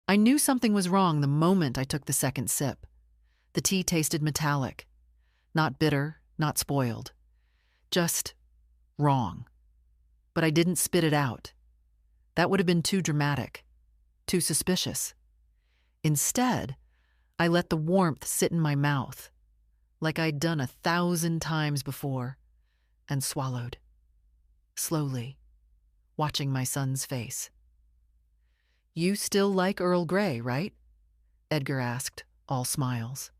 I knew something was wrong the moment I took the second sip. The tea tasted metallic, not bitter, not spoiled, just wrong. But I didn't spit it out. That would have been too dramatic, too suspicious. Instead, I let the warmth sit in my mouth, like I'd done 1,000 times before, and swallowed, slowly, watching my son's face. "You still like Earl Grey, right?" Edgar asked, all smiles.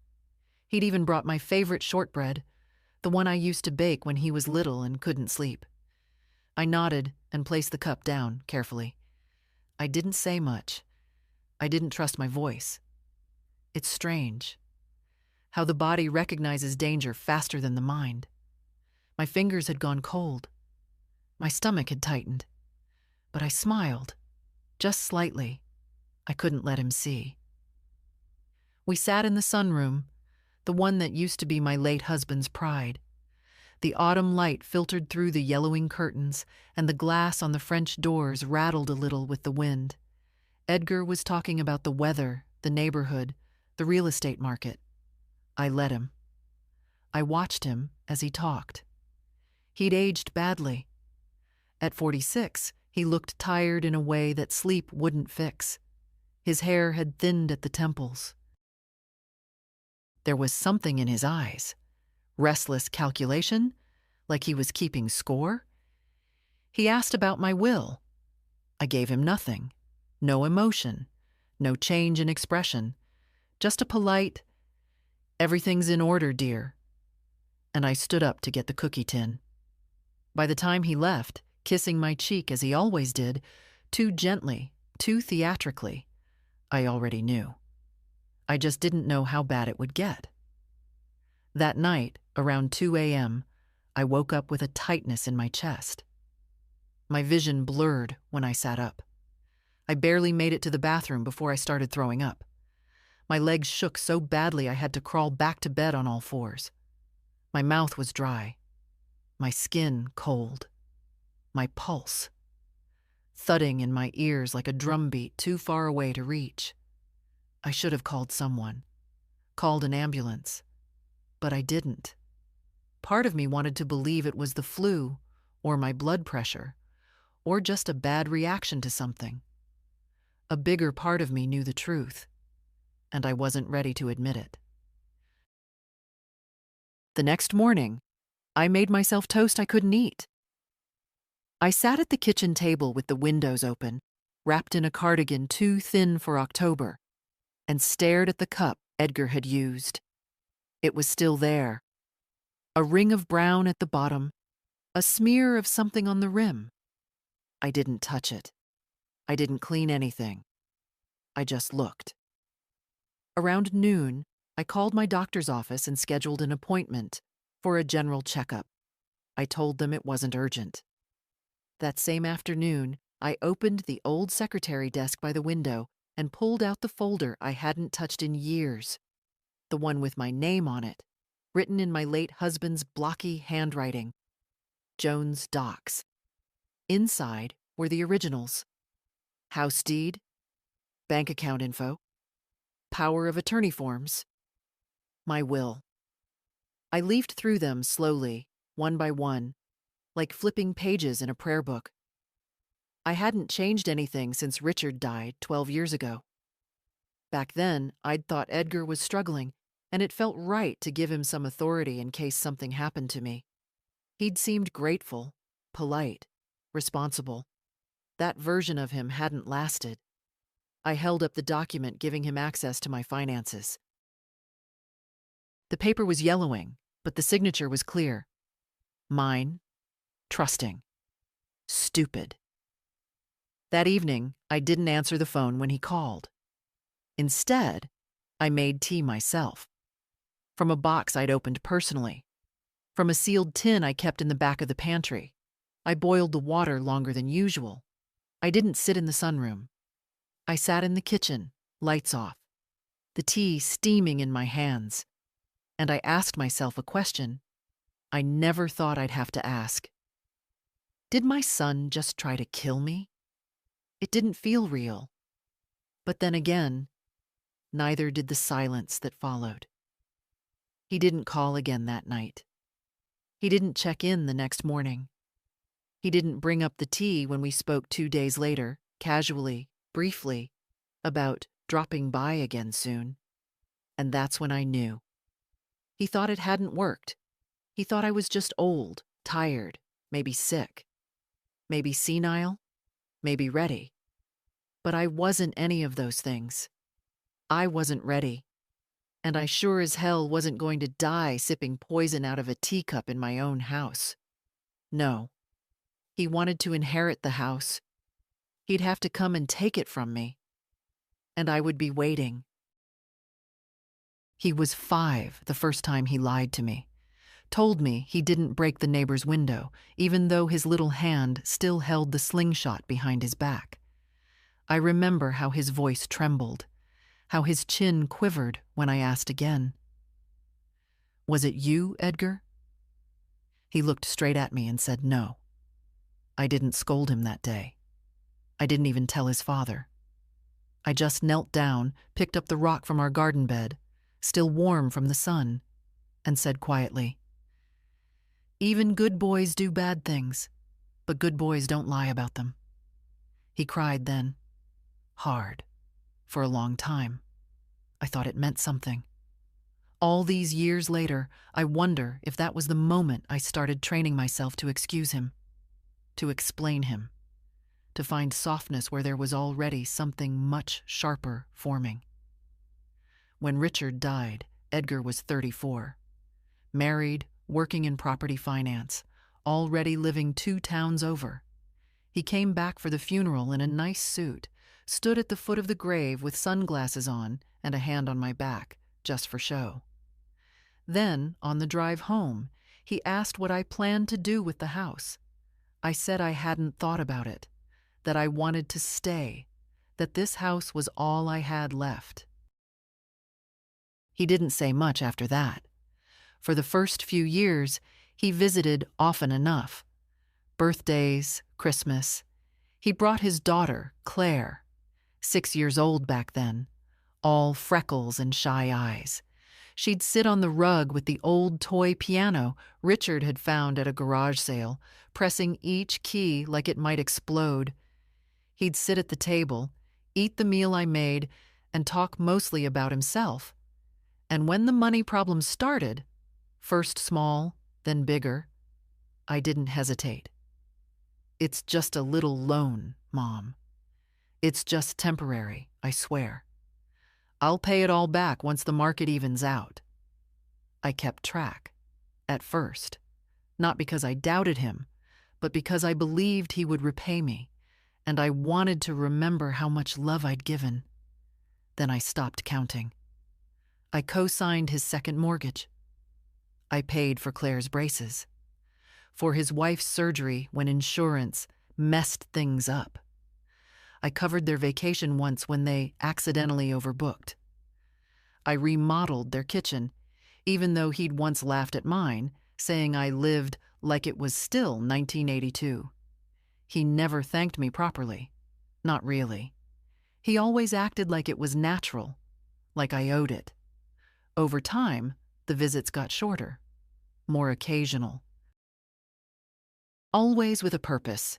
He'd even brought my favorite shortbread, the one I used to bake when he was little and couldn't sleep. I nodded and placed the cup down carefully. I didn't say much. I didn't trust my voice. It's strange how the body recognizes danger faster than the mind. My fingers had gone cold. My stomach had tightened. But I smiled, just slightly. I couldn't let him see. We sat in the sunroom, the one that used to be my late husband's pride. The autumn light filtered through the yellowing curtains, and the glass on the French doors rattled a little with the wind. Edgar was talking about the weather, the neighborhood, the real estate market. I let him. I watched him as he talked. He'd aged badly. At 46, he looked tired in a way that sleep wouldn't fix. His hair had thinned at the temples. There was something in his eyes. Restless calculation, like he was keeping score. He asked about my will. I gave him nothing. No emotion. No change in expression. Just a polite, "Everything's in order, dear." And I stood up to get the cookie tin. By the time he left, kissing my cheek as he always did, too gently, too theatrically, I already knew. I just didn't know how bad it would get. That night, around 2 a.m., I woke up with a tightness in my chest. My vision blurred when I sat up. I barely made it to the bathroom before I started throwing up. My legs shook so badly I had to crawl back to bed on all fours. My mouth was dry. My skin cold. My pulse thudding in my ears like a drumbeat too far away to reach. I should have called someone, called an ambulance, but I didn't. Part of me wanted to believe it was the flu, or my blood pressure, or just a bad reaction to something. A bigger part of me knew the truth, and I wasn't ready to admit it. The next morning, I made myself toast I couldn't eat. I sat at the kitchen table with the windows open, wrapped in a cardigan too thin for October, and stared at the cup Edgar had used. It was still there. A ring of brown at the bottom, a smear of something on the rim. I didn't touch it. I didn't clean anything. I just looked. Around noon, I called my doctor's office and scheduled an appointment for a general checkup. I told them it wasn't urgent. That same afternoon, I opened the old secretary desk by the window and pulled out the folder I hadn't touched in years, the one with my name on it, written in my late husband's blocky handwriting, Jones Docs. Inside were the originals: house deed, bank account info, power of attorney forms, my will. I leafed through them slowly, one by one, like flipping pages in a prayer book. I hadn't changed anything since Richard died 12 years ago. Back then, I'd thought Edgar was struggling, and it felt right to give him some authority in case something happened to me. He'd seemed grateful, polite, responsible. That version of him hadn't lasted. I held up the document giving him access to my finances. The paper was yellowing, but the signature was clear. Mine, trusting, stupid. That evening, I didn't answer the phone when he called. Instead, I made tea myself. From a box I'd opened personally. From a sealed tin I kept in the back of the pantry. I boiled the water longer than usual. I didn't sit in the sunroom. I sat in the kitchen, lights off, the tea steaming in my hands. And I asked myself a question I never thought I'd have to ask. Did my son just try to kill me? It didn't feel real. But then again, neither did the silence that followed. He didn't call again that night. He didn't check in the next morning. He didn't bring up the tea when we spoke 2 days later, casually, briefly, about dropping by again soon. And that's when I knew. He thought it hadn't worked. He thought I was just old, tired, maybe sick, maybe senile, maybe ready. But I wasn't any of those things. I wasn't ready. And I sure as hell wasn't going to die sipping poison out of a teacup in my own house. No. He wanted to inherit the house. He'd have to come and take it from me. And I would be waiting. He was 5 the first time he lied to me. Told me he didn't break the neighbor's window, even though his little hand still held the slingshot behind his back. I remember how his voice trembled, how his chin quivered when I asked again. "Was it you, Edgar?" He looked straight at me and said no. I didn't scold him that day. I didn't even tell his father. I just knelt down, picked up the rock from our garden bed, still warm from the sun, and said quietly, "Even good boys do bad things, but good boys don't lie about them." He cried then, hard, for a long time. I thought it meant something. All these years later, I wonder if that was the moment I started training myself to excuse him, to explain him, to find softness where there was already something much sharper forming. When Richard died, Edgar was 34. Married, working in property finance, already living 2 towns over. He came back for the funeral in a nice suit, stood at the foot of the grave with sunglasses on and a hand on my back, just for show. Then, on the drive home, he asked what I planned to do with the house. I said I hadn't thought about it, that I wanted to stay, that this house was all I had left. He didn't say much after that. For the first few years, he visited often enough. Birthdays, Christmas. He brought his daughter, Claire, 6 years old back then, all freckles and shy eyes. She'd sit on the rug with the old toy piano Richard had found at a garage sale, pressing each key like it might explode. He'd sit at the table, eat the meal I made, and talk mostly about himself. And when the money problem started, first small, then bigger, I didn't hesitate. "It's just a little loan, Mom. It's just temporary, I swear. I'll pay it all back once the market evens out." I kept track, at first, not because I doubted him, but because I believed he would repay me, and I wanted to remember how much love I'd given. Then I stopped counting. I co-signed his second mortgage. I paid for Claire's braces, for his wife's surgery when insurance messed things up. I covered their vacation once when they accidentally overbooked. I remodeled their kitchen, even though he'd once laughed at mine, saying I lived like it was still 1982. He never thanked me properly. Not really. He always acted like it was natural, like I owed it. Over time, the visits got shorter, more occasional. Always with a purpose.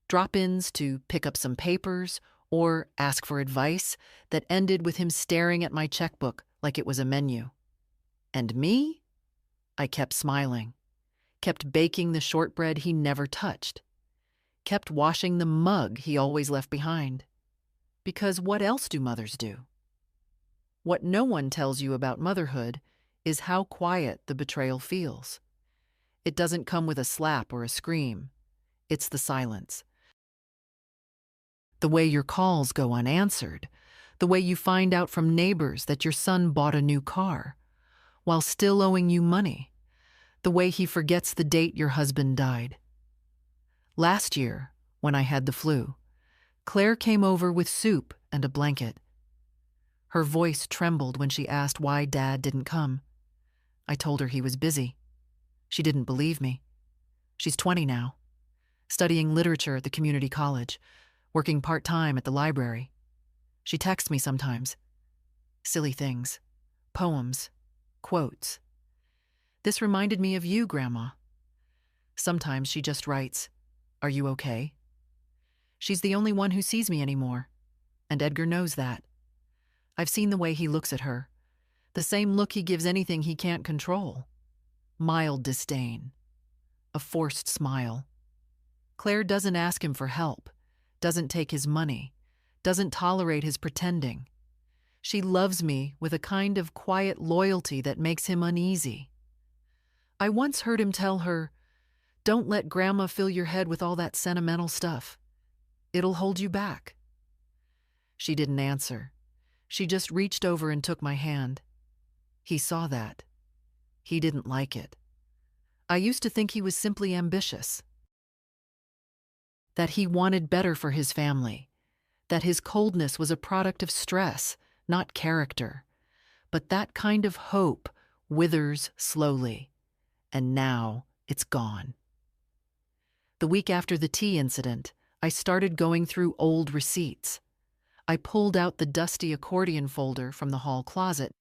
Drop-ins to pick up some papers or ask for advice that ended with him staring at my checkbook like it was a menu. And me? I kept smiling, kept baking the shortbread he never touched, kept washing the mug he always left behind. Because what else do mothers do? What no one tells you about motherhood is how quiet the betrayal feels. It doesn't come with a slap or a scream. It's the silence. The way your calls go unanswered, the way you find out from neighbors that your son bought a new car, while still owing you money, the way he forgets the date your husband died. Last year, when I had the flu, Claire came over with soup and a blanket. Her voice trembled when she asked why Dad didn't come. I told her he was busy. She didn't believe me. She's 20 now, studying literature at the community college, working part-time at the library. She texts me sometimes. Silly things. Poems. Quotes. This reminded me of you, Grandma. Sometimes she just writes, "Are you okay?" She's the only one who sees me anymore, and Edgar knows that. I've seen the way he looks at her, the same look he gives anything he can't control. Mild disdain. A forced smile. Claire doesn't ask him for help, doesn't take his money, doesn't tolerate his pretending. She loves me with a kind of quiet loyalty that makes him uneasy. I once heard him tell her, "Don't let Grandma fill your head with all that sentimental stuff. It'll hold you back." She didn't answer. She just reached over and took my hand. He saw that. He didn't like it. I used to think he was simply ambitious. That he wanted better for his family. That his coldness was a product of stress, not character. But that kind of hope withers slowly. And now it's gone. The week after the tea incident, I started going through old receipts. I pulled out the dusty accordion folder from the hall closet,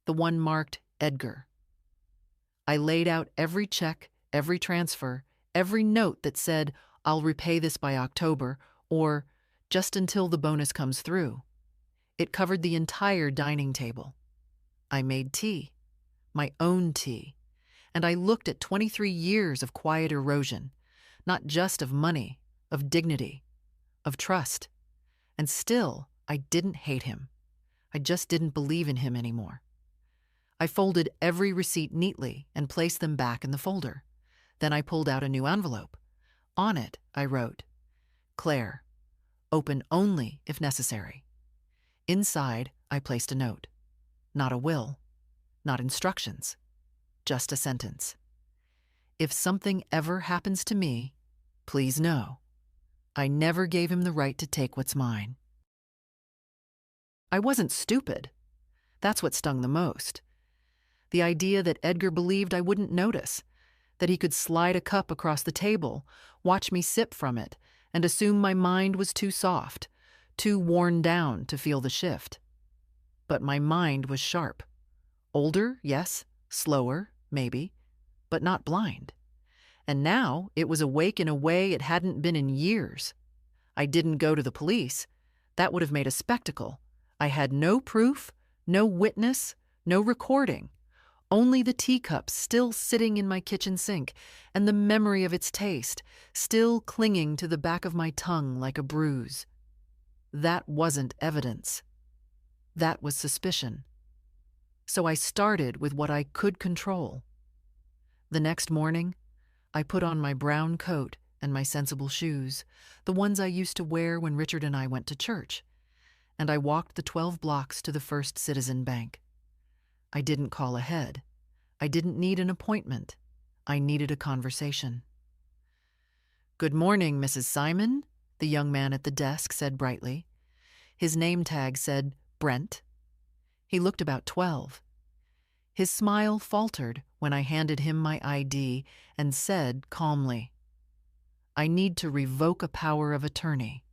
the one marked Edgar. I laid out every check, every transfer, every note that said, "I'll repay this by October," or "just until the bonus comes through." It covered the entire dining table. I made tea, my own tea, and I looked at 23 years of quiet erosion, not just of money, of dignity, of trust. And still, I didn't hate him. I just didn't believe in him anymore. I folded every receipt neatly and placed them back in the folder. Then I pulled out a new envelope. On it, I wrote, "Claire, open only if necessary." Inside, I placed a note. Not a will, not instructions, just a sentence. "If something ever happens to me, please know, I never gave him the right to take what's mine." I wasn't stupid. That's what stung the most. The idea that Edgar believed I wouldn't notice, that he could slide a cup across the table, watch me sip from it, and assume my mind was too soft, too worn down to feel the shift. But my mind was sharp. Older, yes, slower, maybe, but not blind. And now it was awake in a way it hadn't been in years. I didn't go to the police. That would have made a spectacle. I had no proof, no witness, no recording. Only the teacup still sitting in my kitchen sink, and the memory of its taste still clinging to the back of my tongue like a bruise. That wasn't evidence. That was suspicion. So I started with what I could control. The next morning, I put on my brown coat and my sensible shoes, the ones I used to wear when Richard and I went to church, and I walked the 12 blocks to the First Citizen Bank. I didn't call ahead. I didn't need an appointment. I needed a conversation. "Good morning, Mrs. Simon," the young man at the desk said brightly. His name tag said Brent. He looked about 12. His smile faltered when I handed him my ID and said calmly, "I need to revoke a power of attorney."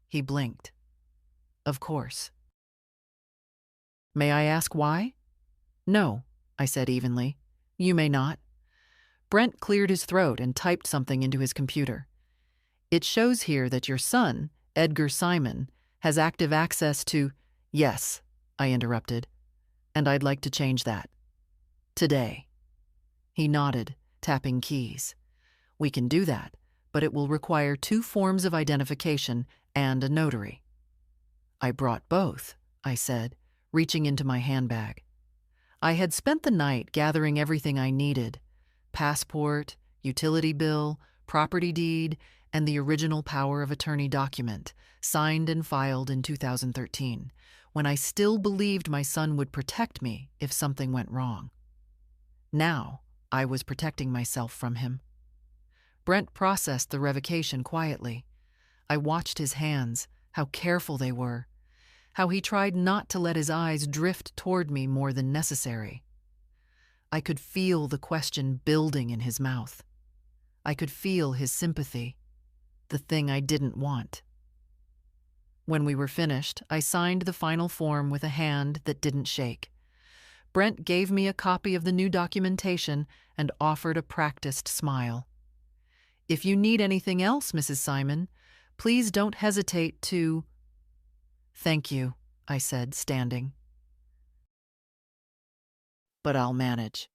He blinked. "Of course." "May I ask why?" "No," I said evenly. "You may not." Brent cleared his throat and typed something into his computer. "It shows here that your son, Edgar Simon, has active access to—" "Yes," I interrupted, "and I'd like to change that. Today." He nodded, tapping keys. "We can do that, but it will require 2 forms of identification and a notary." "I brought both," I said, reaching into my handbag. I had spent the night gathering everything I needed: passport, utility bill, property deed, and the original power of attorney document, signed and filed in 2013, when I still believed my son would protect me if something went wrong. Now, I was protecting myself from him. Brent processed the revocation quietly. I watched his hands, how careful they were, how he tried not to let his eyes drift toward me more than necessary. I could feel the question building in his mouth. I could feel his sympathy, the thing I didn't want. When we were finished, I signed the final form with a hand that didn't shake. Brent gave me a copy of the new documentation and offered a practiced smile. "If you need anything else, Mrs. Simon, please don't hesitate to—" "Thank you," I said, standing. "But I'll manage."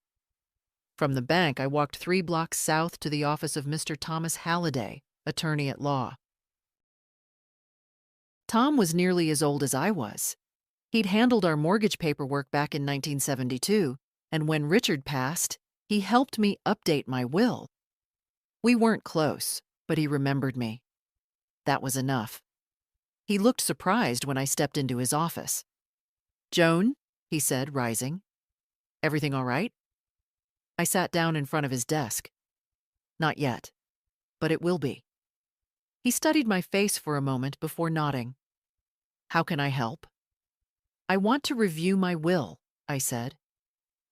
From the bank, I walked 3 blocks south to the office of Mr. Thomas Halliday, attorney at law. Tom was nearly as old as I was. He'd handled our mortgage paperwork back in 1972, and when Richard passed, he helped me update my will. We weren't close, but he remembered me. That was enough. He looked surprised when I stepped into his office. "Joan," he said, rising. "Everything all right?" I sat down in front of his desk. "Not yet, but it will be." He studied my face for a moment before nodding. "How can I help?" "I want to review my will," I said,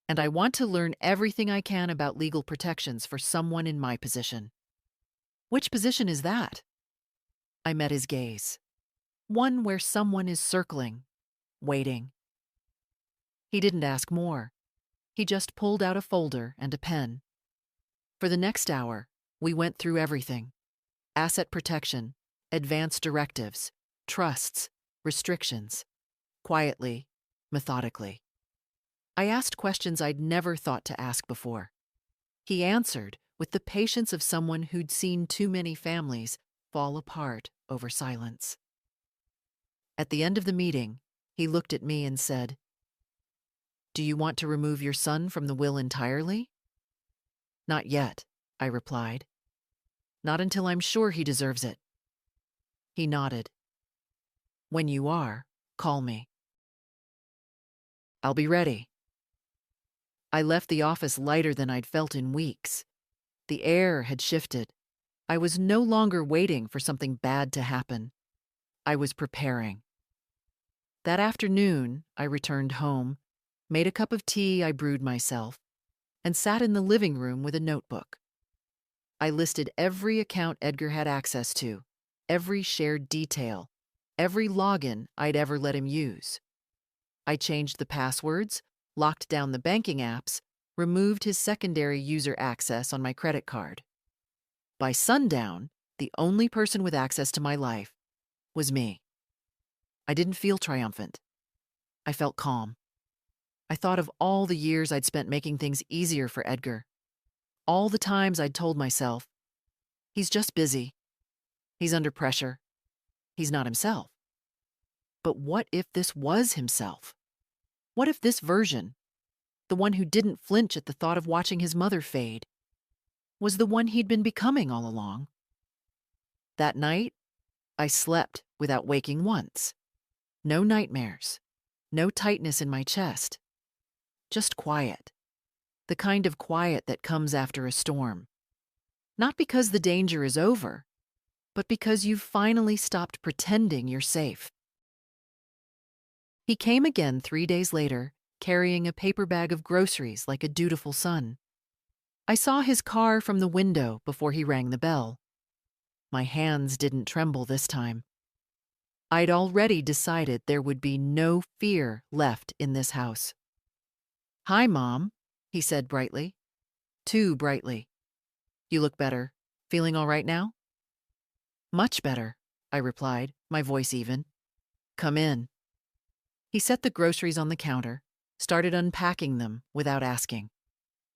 "and I want to learn everything I can about legal protections for someone in my position." "Which position is that?" I met his gaze. "One where someone is circling, waiting." He didn't ask more. He just pulled out a folder and a pen. For the next hour, we went through everything: asset protection, advance directives, trusts, restrictions, quietly, methodically. I asked questions I'd never thought to ask before. He answered with the patience of someone who'd seen too many families fall apart over silence. At the end of the meeting, he looked at me and said, "Do you want to remove your son from the will entirely?" "Not yet," I replied. "Not until I'm sure he deserves it." He nodded. "When you are, call me." "I'll be ready." I left the office lighter than I'd felt in weeks. The air had shifted. I was no longer waiting for something bad to happen. I was preparing. That afternoon, I returned home, made a cup of tea I brewed myself, and sat in the living room with a notebook. I listed every account Edgar had access to, every shared detail, every login I'd ever let him use. I changed the passwords, locked down the banking apps, removed his secondary user access on my credit card. By sundown, the only person with access to my life was me. I didn't feel triumphant. I felt calm. I thought of all the years I'd spent making things easier for Edgar. All the times I'd told myself, he's just busy. He's under pressure. He's not himself. But what if this was himself? What if this version, the one who didn't flinch at the thought of watching his mother fade, was the one he'd been becoming all along? That night, I slept without waking once. No nightmares. No tightness in my chest. Just quiet. The kind of quiet that comes after a storm. Not because the danger is over, but because you've finally stopped pretending you're safe. He came again 3 days later, carrying a paper bag of groceries like a dutiful son. I saw his car from the window before he rang the bell. My hands didn't tremble this time. I'd already decided there would be no fear left in this house. "Hi, Mom," he said brightly. Too brightly. "You look better. Feeling all right now?" "Much better," I replied, my voice even. "Come in." He set the groceries on the counter, started unpacking them without asking.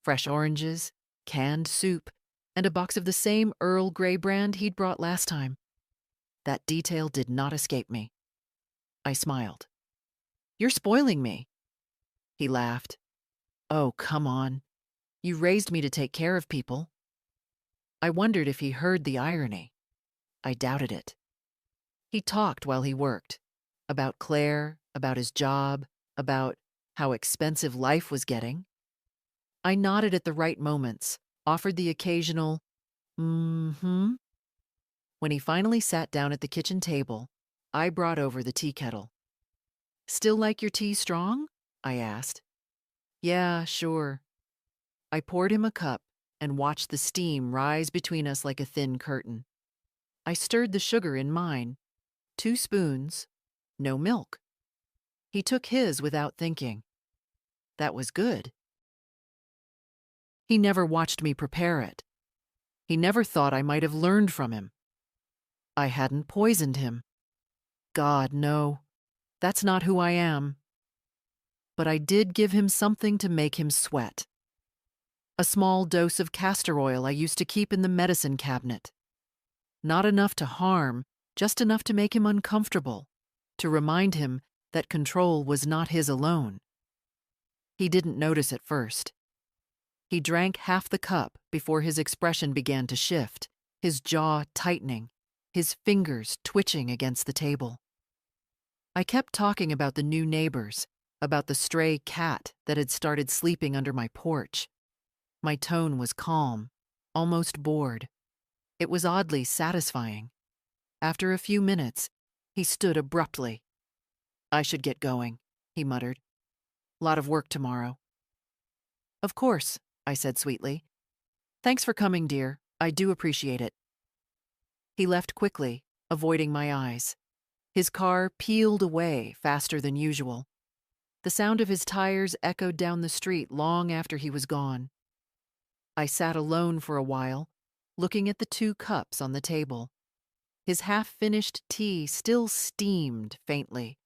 Fresh oranges, canned soup, and a box of the same Earl Grey brand he'd brought last time. That detail did not escape me. I smiled. "You're spoiling me." He laughed. "Oh, come on. You raised me to take care of people." I wondered if he heard the irony. I doubted it. He talked while he worked. About Claire, about his job, about how expensive life was getting. I nodded at the right moments, offered the occasional, mm-hmm. When he finally sat down at the kitchen table, I brought over the tea kettle. "Still like your tea strong?" I asked. "Yeah, sure." I poured him a cup and watched the steam rise between us like a thin curtain. I stirred the sugar in mine. 2 spoons, no milk. He took his without thinking. That was good. He never watched me prepare it. He never thought I might have learned from him. I hadn't poisoned him. God, no. That's not who I am. But I did give him something to make him sweat. A small dose of castor oil I used to keep in the medicine cabinet. Not enough to harm, just enough to make him uncomfortable, to remind him that control was not his alone. He didn't notice at first. He drank half the cup before his expression began to shift, his jaw tightening, his fingers twitching against the table. I kept talking about the new neighbors, about the stray cat that had started sleeping under my porch. My tone was calm, almost bored. It was oddly satisfying. After a few minutes, he stood abruptly. "I should get going," he muttered. "Lot of work tomorrow." "Of course," I said sweetly. "Thanks for coming, dear. I do appreciate it." He left quickly, avoiding my eyes. His car peeled away faster than usual. The sound of his tires echoed down the street long after he was gone. I sat alone for a while, looking at the 2 cups on the table. His half-finished tea still steamed faintly,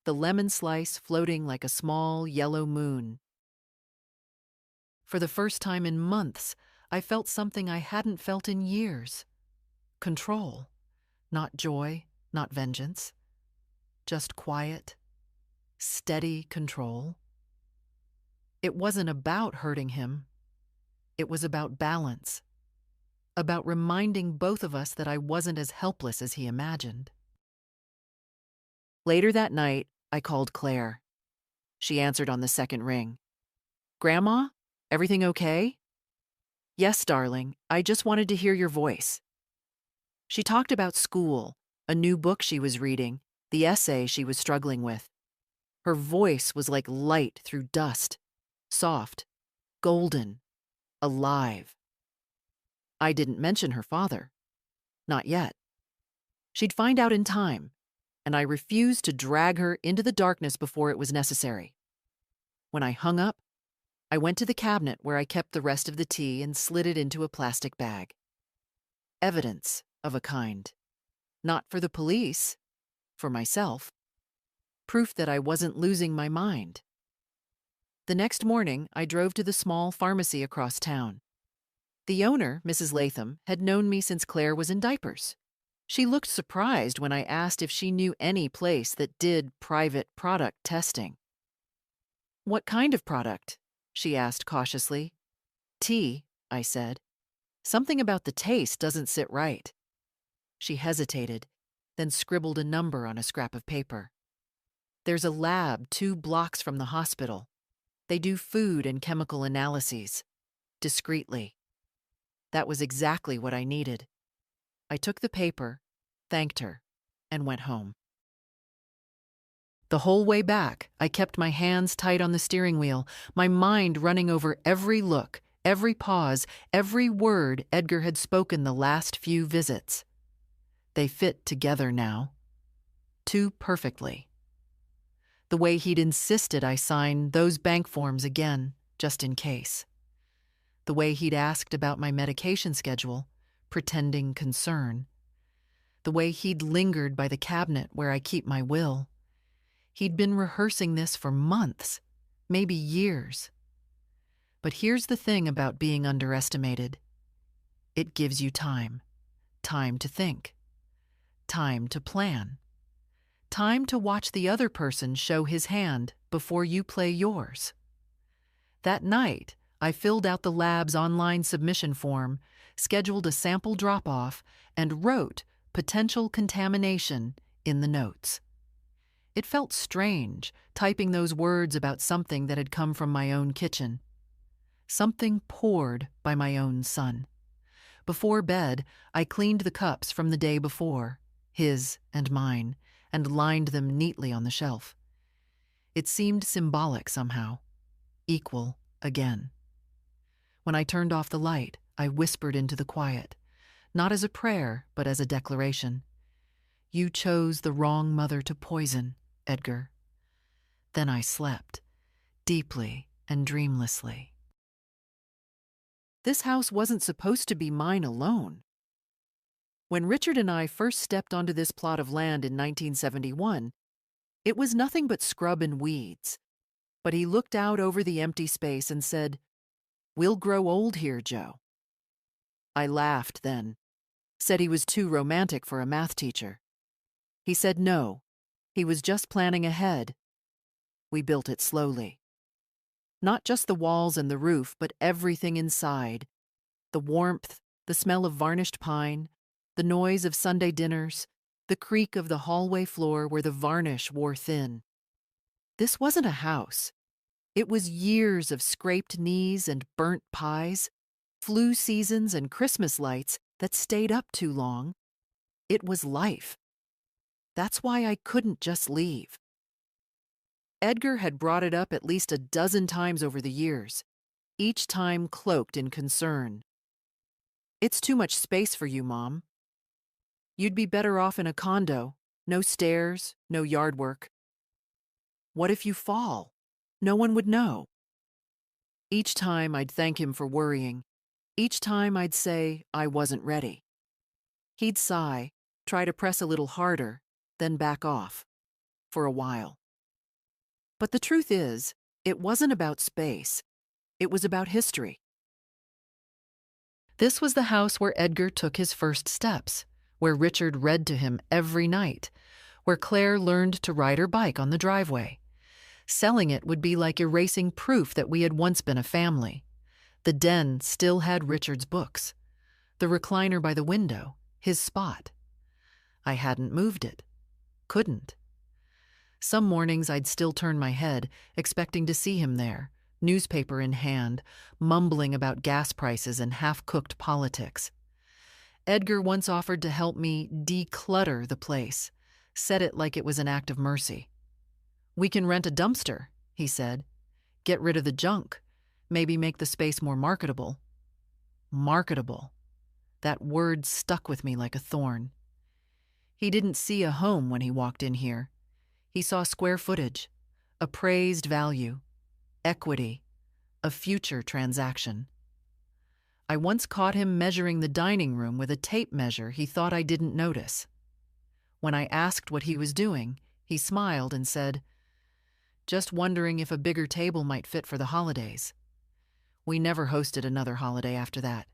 the lemon slice floating like a small yellow moon. For the first time in months, I felt something I hadn't felt in years. Control. Not joy, not vengeance. Just quiet, steady control. It wasn't about hurting him. It was about balance. About reminding both of us that I wasn't as helpless as he imagined. Later that night, I called Claire. She answered on the second ring. "Grandma, everything okay?" "Yes, darling. I just wanted to hear your voice." She talked about school, a new book she was reading, the essay she was struggling with. Her voice was like light through dust, soft, golden, alive. I didn't mention her father. Not yet. She'd find out in time, and I refused to drag her into the darkness before it was necessary. When I hung up, I went to the cabinet where I kept the rest of the tea and slid it into a plastic bag. Evidence of a kind. Not for the police, for myself. Proof that I wasn't losing my mind. The next morning, I drove to the small pharmacy across town. The owner, Mrs. Latham, had known me since Claire was in diapers. She looked surprised when I asked if she knew any place that did private product testing. "What kind of product?" she asked cautiously. "Tea," I said. "Something about the taste doesn't sit right." She hesitated, then scribbled a number on a scrap of paper. "There's a lab 2 blocks from the hospital. They do food and chemical analyses. Discreetly." That was exactly what I needed. I took the paper, thanked her, and went home. The whole way back, I kept my hands tight on the steering wheel, my mind running over every look, every pause, every word Edgar had spoken the last few visits. They fit together now. Too perfectly. The way he'd insisted I sign those bank forms again, just in case. The way he'd asked about my medication schedule, pretending concern. The way he'd lingered by the cabinet where I keep my will. He'd been rehearsing this for months, maybe years. But here's the thing about being underestimated. It gives you time. Time to think. Time to plan. Time to watch the other person show his hand before you play yours. That night, I filled out the lab's online submission form, scheduled a sample drop-off, and wrote "potential contamination" in the notes. It felt strange, typing those words about something that had come from my own kitchen. Something poured by my own son. Before bed, I cleaned the cups from the day before, his and mine, and lined them neatly on the shelf. It seemed symbolic somehow. Equal again. When I turned off the light, I whispered into the quiet, not as a prayer, but as a declaration. You chose the wrong mother to poison, Edgar. Then I slept, deeply and dreamlessly. This house wasn't supposed to be mine alone. When Richard and I first stepped onto this plot of land in 1971, it was nothing but scrub and weeds. But he looked out over the empty space and said, "We'll grow old here, Joe." I laughed then, said he was too romantic for a math teacher. He said no, he was just planning ahead. We built it slowly. Not just the walls and the roof, but everything inside. The warmth, the smell of varnished pine, the noise of Sunday dinners, the creak of the hallway floor where the varnish wore thin. This wasn't a house. It was years of scraped knees and burnt pies, flu seasons and Christmas lights that stayed up too long. It was life. That's why I couldn't just leave. Edgar had brought it up at least a dozen times over the years, each time cloaked in concern. "It's too much space for you, Mom. You'd be better off in a condo, no stairs, no yard work. What if you fall? No one would know." Each time I'd thank him for worrying. Each time I'd say I wasn't ready. He'd sigh, try to press a little harder, then back off. For a while. But the truth is, it wasn't about space. It was about history. This was the house where Edgar took his first steps, where Richard read to him every night, where Claire learned to ride her bike on the driveway. Selling it would be like erasing proof that we had once been a family. The den still had Richard's books. The recliner by the window, his spot. I hadn't moved it. Couldn't. Some mornings I'd still turn my head, expecting to see him there, newspaper in hand, mumbling about gas prices and half-cooked politics. Edgar once offered to help me declutter the place, said it like it was an act of mercy. "We can rent a dumpster," he said. "Get rid of the junk, maybe make the space more marketable." Marketable. That word stuck with me like a thorn. He didn't see a home when he walked in here. He saw square footage, appraised value, equity, a future transaction. I once caught him measuring the dining room with a tape measure he thought I didn't notice. When I asked what he was doing, he smiled and said, "Just wondering if a bigger table might fit for the holidays." We never hosted another holiday after that.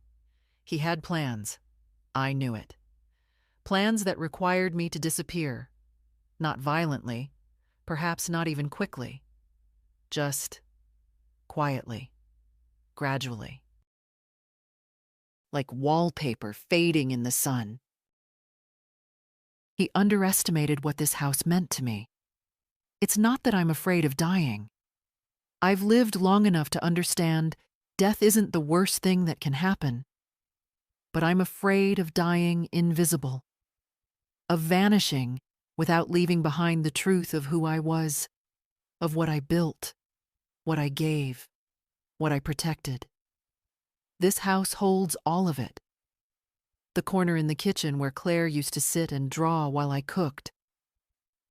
He had plans. I knew it. Plans that required me to disappear. Not violently, perhaps not even quickly. Just quietly, gradually. Like wallpaper fading in the sun. He underestimated what this house meant to me. It's not that I'm afraid of dying. I've lived long enough to understand death isn't the worst thing that can happen. But I'm afraid of dying invisible, of vanishing without leaving behind the truth of who I was, of what I built, what I gave, what I protected. This house holds all of it. The corner in the kitchen where Claire used to sit and draw while I cooked.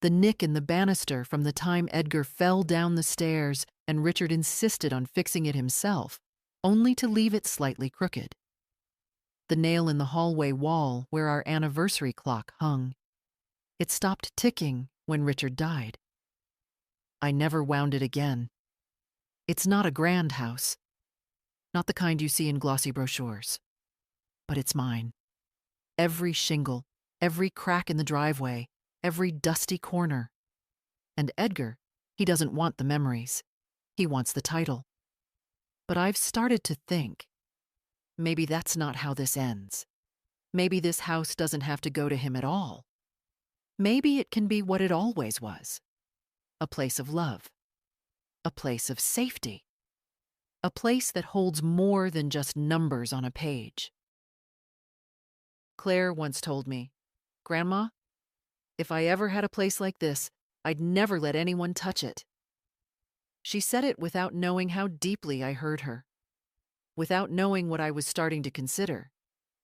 The nick in the banister from the time Edgar fell down the stairs and Richard insisted on fixing it himself, only to leave it slightly crooked. The nail in the hallway wall where our anniversary clock hung. It stopped ticking when Richard died. I never wound it again. It's not a grand house. Not the kind you see in glossy brochures. But it's mine. Every shingle, every crack in the driveway, every dusty corner. And Edgar, he doesn't want the memories. He wants the title. But I've started to think, maybe that's not how this ends. Maybe this house doesn't have to go to him at all. Maybe it can be what it always was. A place of love. A place of safety. A place that holds more than just numbers on a page. Claire once told me, "Grandma, if I ever had a place like this, I'd never let anyone touch it." She said it without knowing how deeply I heard her. Without knowing what I was starting to consider.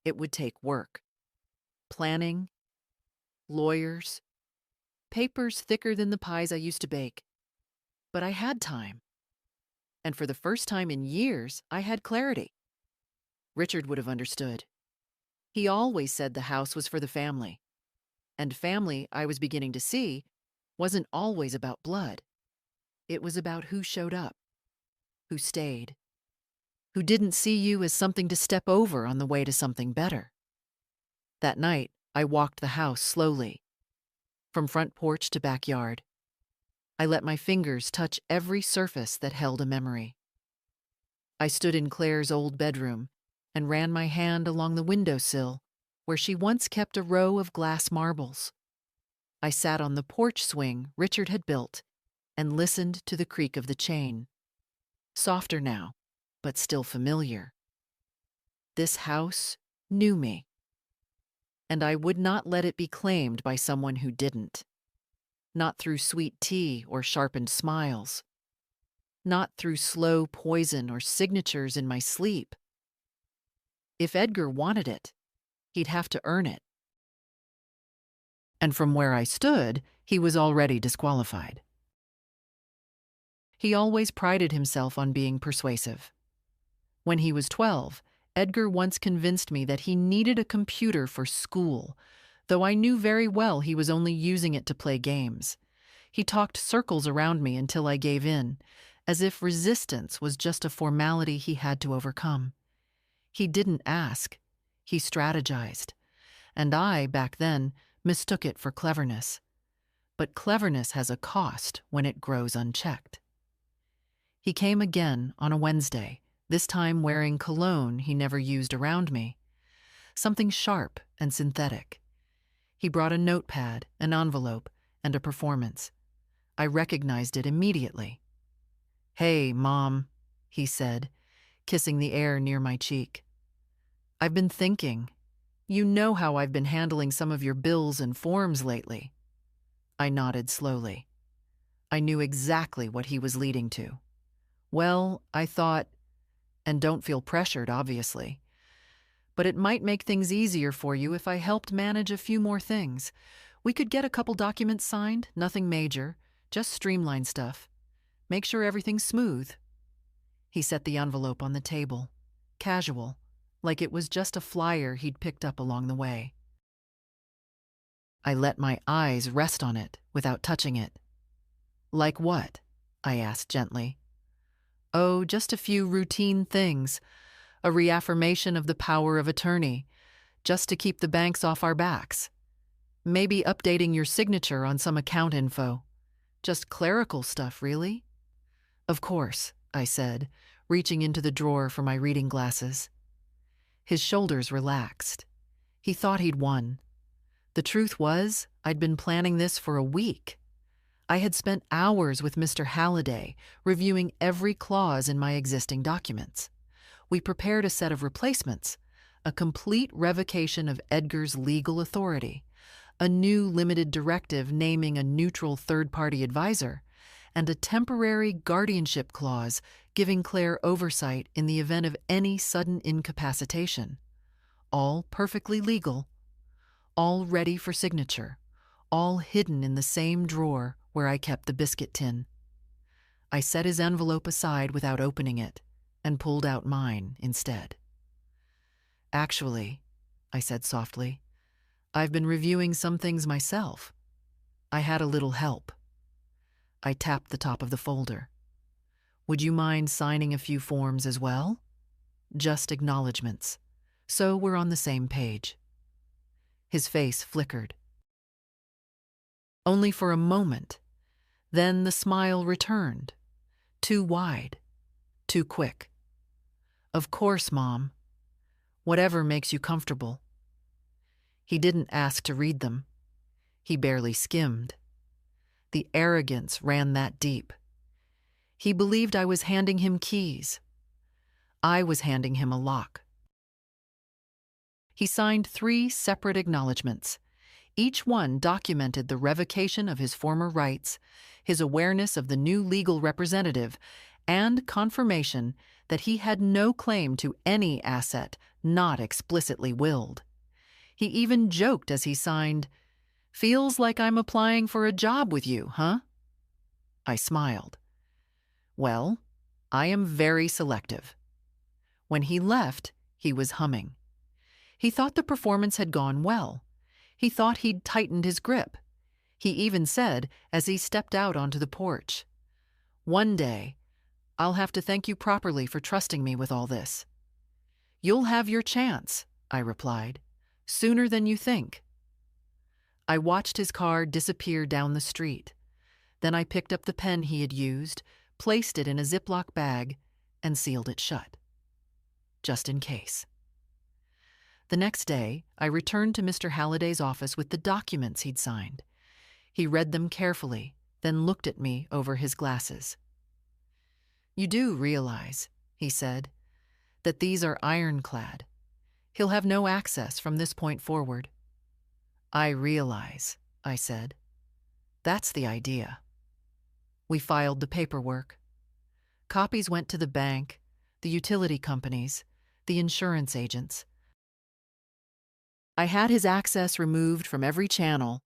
It would take work. Planning. lawyers, papers thicker than the pies I used to bake. But I had time. And for the first time in years, I had clarity. Richard would have understood. He always said the house was for the family. And family, I was beginning to see, wasn't always about blood. It was about who showed up, who stayed, who didn't see you as something to step over on the way to something better. That night, I walked the house slowly, from front porch to backyard. I let my fingers touch every surface that held a memory. I stood in Claire's old bedroom and ran my hand along the windowsill where she once kept a row of glass marbles. I sat on the porch swing Richard had built and listened to the creak of the chain. Softer now, but still familiar. This house knew me, and I would not let it be claimed by someone who didn't. Not through sweet tea or sharpened smiles. Not through slow poison or signatures in my sleep. If Edgar wanted it, he'd have to earn it. And from where I stood, he was already disqualified. He always prided himself on being persuasive. When he was 12, Edgar once convinced me that he needed a computer for school, though I knew very well he was only using it to play games. He talked circles around me until I gave in, as if resistance was just a formality he had to overcome. He didn't ask. He strategized. And I, back then, mistook it for cleverness. But cleverness has a cost when it grows unchecked. He came again on a Wednesday, this time wearing cologne he never used around me. Something sharp and synthetic. He brought a notepad, an envelope, and a performance. I recognized it immediately. "Hey, Mom," he said, kissing the air near my cheek. "I've been thinking. You know how I've been handling some of your bills and forms lately." I nodded slowly. I knew exactly what he was leading to. Well, I thought, and don't feel pressured, obviously, but it might make things easier for you if I helped manage a few more things. We could get a couple documents signed, nothing major, just streamline stuff. Make sure everything's smooth. He set the envelope on the table, casual, like it was just a flyer he'd picked up along the way. I let my eyes rest on it without touching it. "Like what?" I asked gently. "Oh, just a few routine things. A reaffirmation of the power of attorney, just to keep the banks off our backs. Maybe updating your signature on some account info. Just clerical stuff, really." "Of course," I said, reaching into the drawer for my reading glasses. His shoulders relaxed. He thought he'd won. The truth was, I'd been planning this for a week. I had spent hours with Mr. Halliday, reviewing every clause in my existing documents. We prepared a set of replacements, a complete revocation of Edgar's legal authority, a new limited directive naming a neutral third-party advisor, and a temporary guardianship clause giving Claire oversight in the event of any sudden incapacitation. All perfectly legal, all ready for signature, all hidden in the same drawer where I kept the biscuit tin. I set his envelope aside without opening it and pulled out mine instead. "Actually," I said softly, "I've been reviewing some things myself. I had a little help." I tapped the top of the folder. "Would you mind signing a few forms as well? Just acknowledgments, so we're on the same page." His face flickered. Only for a moment. Then the smile returned. Too wide. Too quick. "Of course, Mom. Whatever makes you comfortable." He didn't ask to read them. He barely skimmed. The arrogance ran that deep. He believed I was handing him keys. I was handing him a lock. He signed 3 separate acknowledgments. Each one documented the revocation of his former rights, his awareness of the new legal representative, and confirmation that he had no claim to any asset not explicitly willed. He even joked as he signed, Feels like I'm applying for a job with you, huh? I smiled. Well, I am very selective. When he left, he was humming. He thought the performance had gone well. He thought he'd tightened his grip. He even said as he stepped out onto the porch, "One day, I'll have to thank you properly for trusting me with all this." "You'll have your chance," I replied, "sooner than you think." I watched his car disappear down the street. Then I picked up the pen he had used, placed it in a Ziploc bag, and sealed it shut. Just in case. The next day, I returned to Mr. Halliday's office with the documents he'd signed. He read them carefully, then looked at me over his glasses. "You do realize," he said, "that these are ironclad. He'll have no access from this point forward." "I realize," I said. "That's the idea." We filed the paperwork. Copies went to the bank, the utility companies, the insurance agents. I had his access removed from every channel,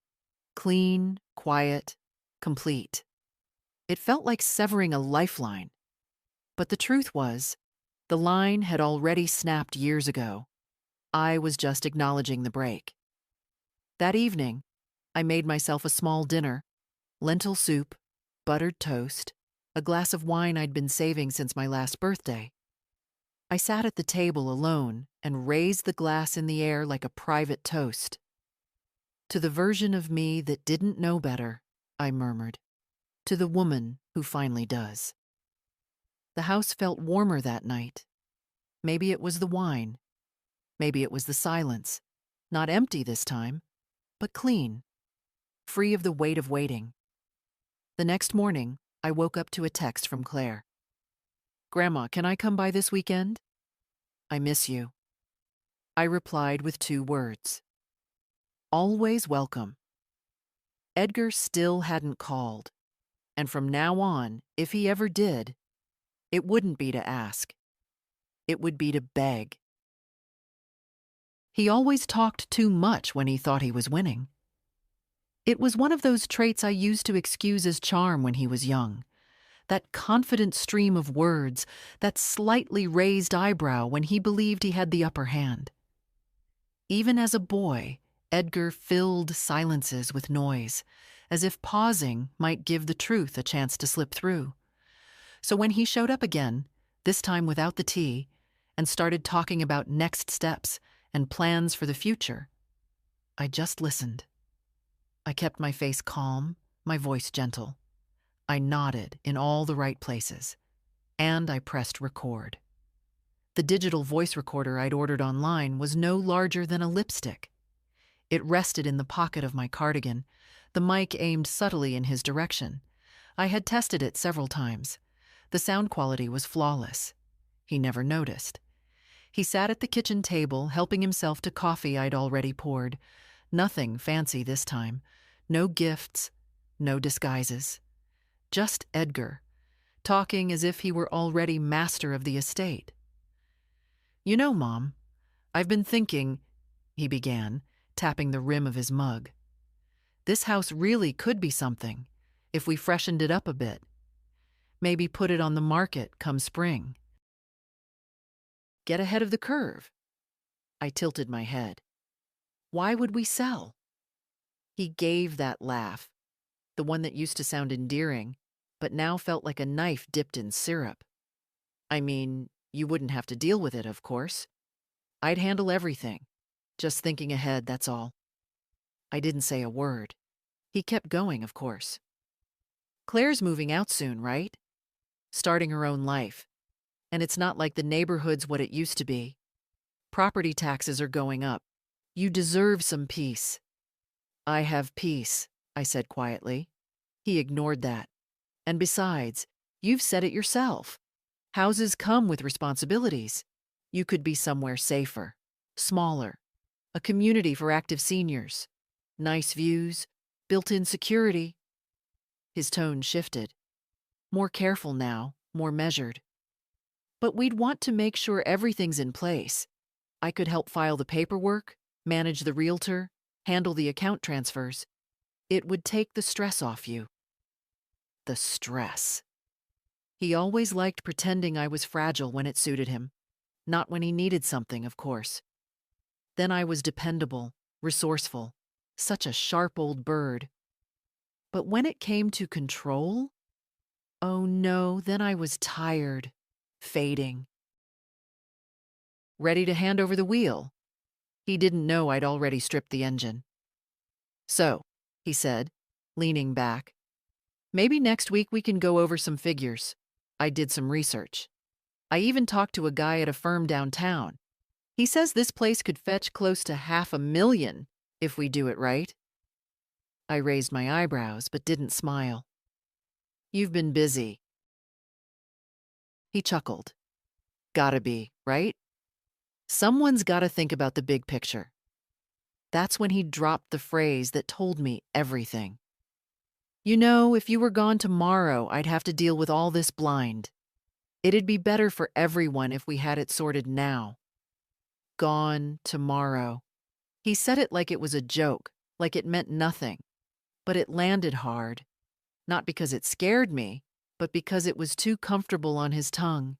clean, quiet, complete. It felt like severing a lifeline. But the truth was, the line had already snapped years ago. I was just acknowledging the break. That evening, I made myself a small dinner, lentil soup, buttered toast, a glass of wine I'd been saving since my last birthday. I sat at the table alone and raised the glass in the air like a private toast. "To the version of me that didn't know better," I murmured. "To the woman who finally does." The house felt warmer that night. Maybe it was the wine. Maybe it was the silence. Not empty this time, but clean, free of the weight of waiting. The next morning, I woke up to a text from Claire. "Grandma, can I come by this weekend? I miss you." I replied with 2 words. Always welcome. Edgar still hadn't called, and from now on, if he ever did, it wouldn't be to ask. It would be to beg. He always talked too much when he thought he was winning. It was one of those traits I used to excuse as charm when he was young. That confident stream of words, that slightly raised eyebrow when he believed he had the upper hand. Even as a boy, Edgar filled silences with noise, as if pausing might give the truth a chance to slip through. So when he showed up again, this time without the tea, and started talking about next steps and plans for the future, I just listened. I kept my face calm, my voice gentle. I nodded in all the right places, and I pressed record. The digital voice recorder I'd ordered online was no larger than a lipstick. It rested in the pocket of my cardigan, the mic aimed subtly in his direction. I had tested it several times. The sound quality was flawless. He never noticed. He sat at the kitchen table, helping himself to coffee I'd already poured. Nothing fancy this time. No gifts, no disguises. Just Edgar, talking as if he were already master of the estate. "You know, Mom, I've been thinking," he began, tapping the rim of his mug. "This house really could be something, if we freshened it up a bit. Maybe put it on the market come spring. Get ahead of the curve." I tilted my head. "Why would we sell?" He gave that laugh, the one that used to sound endearing, but now felt like a knife dipped in syrup. "I mean, you wouldn't have to deal with it, of course. I'd handle everything. Just thinking ahead, that's all." I didn't say a word. He kept going, of course. "Claire's moving out soon, right? Starting her own life. And it's not like the neighborhood's what it used to be. Property taxes are going up. You deserve some peace." "I have peace," I said quietly. He ignored that. "And besides, you've said it yourself. Houses come with responsibilities. You could be somewhere safer, smaller, a community for active seniors. Nice views, built-in security." His tone shifted. More careful now, more measured. "But we'd want to make sure everything's in place. I could help file the paperwork, manage the realtor, handle the account transfers. It would take the stress off you. The stress. He always liked pretending I was fragile when it suited him. Not when he needed something, of course. Then I was dependable, resourceful, such a sharp old bird. But when it came to control, oh no, then I was tired, fading. Ready to hand over the wheel? He didn't know I'd already stripped the engine. So, he said, leaning back, maybe next week we can go over some figures. I did some research. I even talked to a guy at a firm downtown. He says this place could fetch close to $500,000 if we do it right. I raised my eyebrows but didn't smile. You've been busy. He chuckled. Gotta be, right? Someone's gotta think about the big picture. That's when he dropped the phrase that told me everything. You know, if you were gone tomorrow, I'd have to deal with all this blind. It'd be better for everyone if we had it sorted now. Gone tomorrow. He said it like it was a joke, like it meant nothing. But it landed hard. Not because it scared me, but because it was too comfortable on his tongue.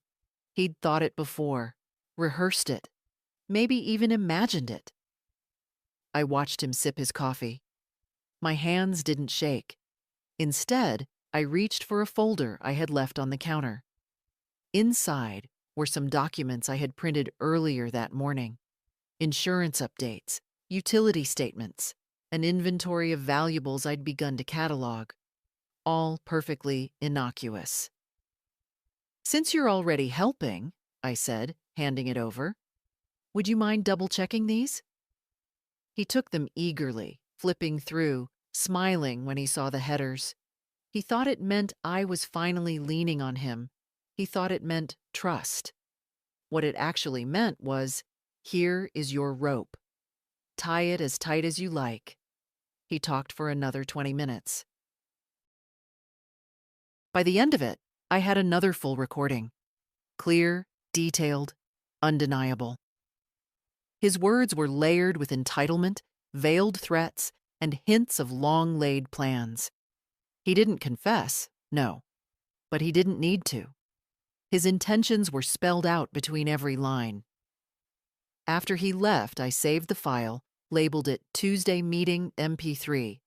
He'd thought it before, rehearsed it, maybe even imagined it. I watched him sip his coffee. My hands didn't shake. Instead, I reached for a folder I had left on the counter. Inside were some documents I had printed earlier that morning. Insurance updates, utility statements, an inventory of valuables I'd begun to catalog. All perfectly innocuous. Since you're already helping, I said, handing it over, would you mind double-checking these? He took them eagerly, flipping through, smiling when he saw the headers. He thought it meant I was finally leaning on him. He thought it meant trust. What it actually meant was, here is your rope. Tie it as tight as you like. He talked for another 20 minutes. By the end of it, I had another full recording. Clear, detailed, undeniable. His words were layered with entitlement, veiled threats, and hints of long-laid plans. He didn't confess, no, but he didn't need to. His intentions were spelled out between every line. After he left, I saved the file, labeled it Tuesday Meeting MP3,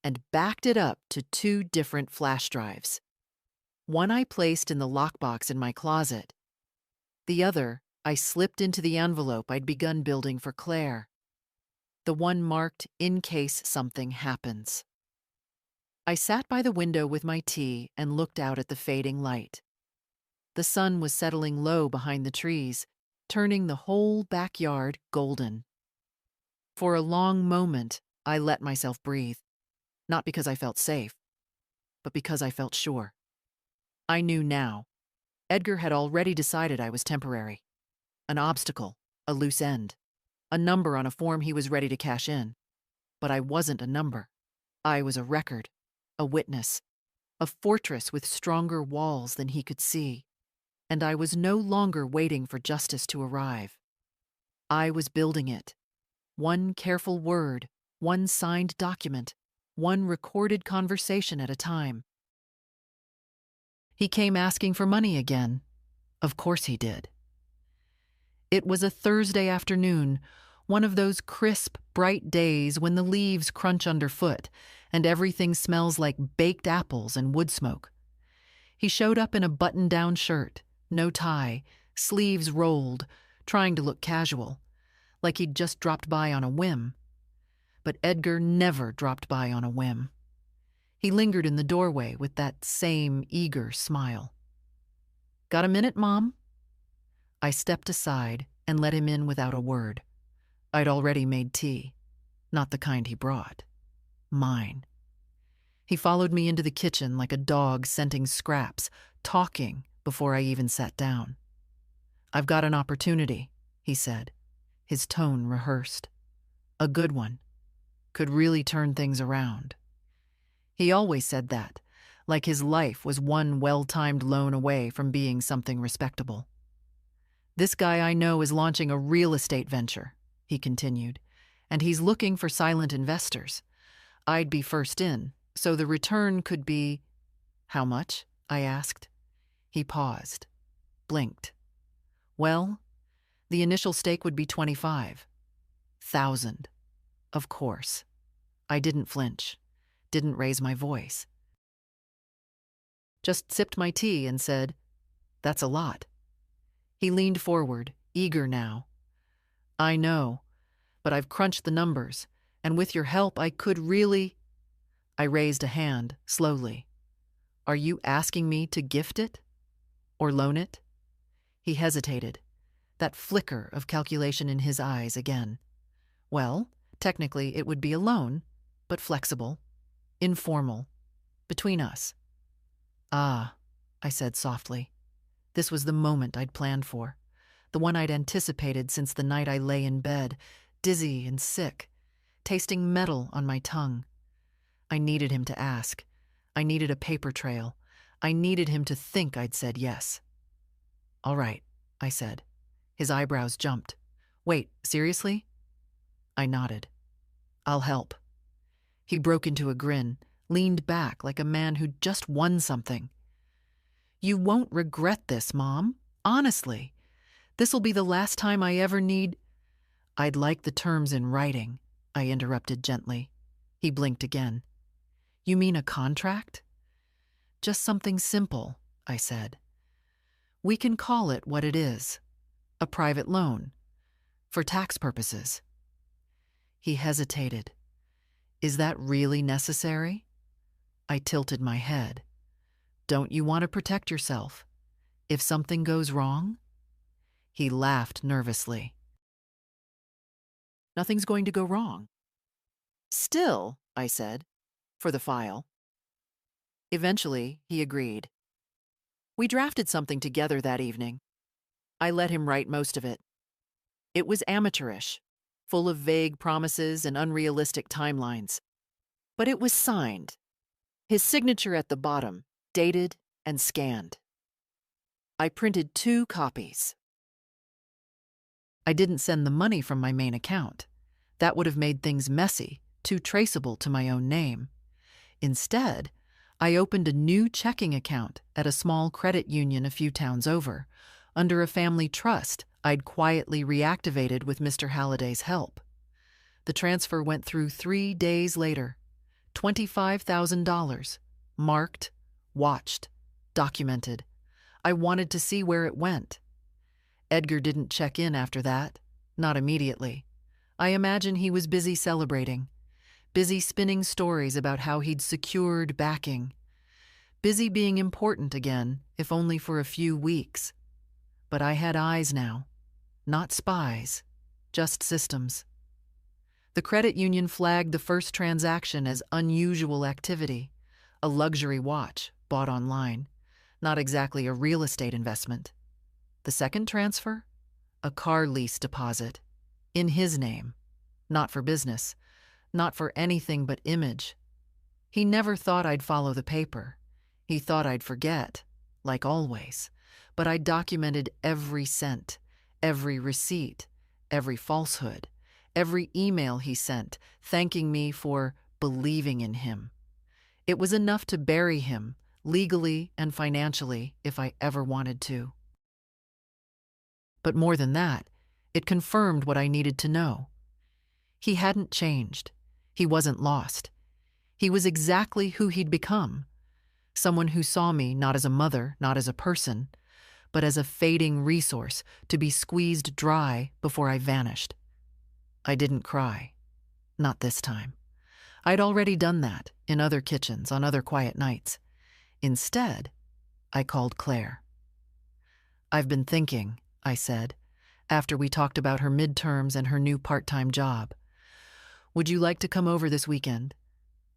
and backed it up to 2 different flash drives. One I placed in the lockbox in my closet. The other I slipped into the envelope I'd begun building for Claire. The one marked in case something happens. I sat by the window with my tea and looked out at the fading light. The sun was settling low behind the trees, turning the whole backyard golden. For a long moment, I let myself breathe, not because I felt safe, but because I felt sure. I knew now. Edgar had already decided I was temporary. An obstacle, a loose end, a number on a form he was ready to cash in. But I wasn't a number. I was a record, a witness, a fortress with stronger walls than he could see. And I was no longer waiting for justice to arrive. I was building it. One careful word, one signed document, one recorded conversation at a time. He came asking for money again. Of course he did. It was a Thursday afternoon, one of those crisp, bright days when the leaves crunch underfoot and everything smells like baked apples and wood smoke. He showed up in a button-down shirt, no tie, sleeves rolled, trying to look casual, like he'd just dropped by on a whim. But Edgar never dropped by on a whim. He lingered in the doorway with that same eager smile. Got a minute, Mom? I stepped aside and let him in without a word. I'd already made tea, not the kind he brought. Mine. He followed me into the kitchen like a dog scenting scraps, talking before I even sat down. I've got an opportunity, he said, his tone rehearsed. A good one. Could really turn things around. He always said that, like his life was one well-timed loan away from being something respectable. This guy I know is launching a real estate venture, he continued, and he's looking for silent investors. I'd be first in, so the return could be— "How much?" I asked. He paused, blinked. "Well, the initial stake would be 25,000. Of course." I didn't flinch, didn't raise my voice. Just sipped my tea and said, "That's a lot." He leaned forward, eager now. "I know, but I've crunched the numbers, and with your help I could really—" I raised a hand, slowly. "Are you asking me to gift it? Or loan it?" He hesitated, that flicker of calculation in his eyes again. "Well, technically it would be a loan, but flexible, informal, between us." "Ah," I said softly. This was the moment I'd planned for, the one I'd anticipated since the night I lay in bed, dizzy and sick, tasting metal on my tongue. I needed him to ask. I needed a paper trail. I needed him to think I'd said yes. "All right," I said. His eyebrows jumped. "Wait, seriously?" I nodded. "I'll help." He broke into a grin, leaned back like a man who'd just won something. "You won't regret this, Mom. Honestly. This'll be the last time I ever need—" "I'd like the terms in writing," I interrupted gently. He blinked again. "You mean a contract?" "Just something simple," I said. "We can call it what it is. A private loan. For tax purposes." He hesitated. "Is that really necessary?" I tilted my head. "Don't you want to protect yourself? If something goes wrong?" He laughed nervously. "Nothing's going to go wrong." "Still," I said, "for the file." Eventually, he agreed. We drafted something together that evening. I let him write most of it. It was amateurish, full of vague promises and unrealistic timelines. But it was signed. His signature at the bottom, dated and scanned. I printed 2 copies. I didn't send the money from my main account. That would have made things messy, too traceable to my own name. Instead, I opened a new checking account at a small credit union a few towns over, under a family trust I'd quietly reactivated with Mr. Halliday's help. The transfer went through 3 days later. $25,000. Marked, watched, documented. I wanted to see where it went. Edgar didn't check in after that, not immediately. I imagine he was busy celebrating, busy spinning stories about how he'd secured backing, busy being important again, if only for a few weeks. But I had eyes now, not spies, just systems. The credit union flagged the first transaction as unusual activity, a luxury watch bought online, not exactly a real estate investment. The second transfer? A car lease deposit, in his name, not for business, not for anything but image. He never thought I'd follow the paper. He thought I'd forget, like always. But I documented every cent, every receipt, every falsehood, every email he sent, thanking me for believing in him. It was enough to bury him, legally and financially, if I ever wanted to. But more than that, it confirmed what I needed to know. He hadn't changed. He wasn't lost. He was exactly who he'd become. Someone who saw me not as a mother, not as a person, but as a fading resource to be squeezed dry before I vanished. I didn't cry. Not this time. I'd already done that in other kitchens on other quiet nights. Instead, I called Claire. "I've been thinking," I said, after we talked about her midterms and her new part-time job. "Would you like to come over this weekend?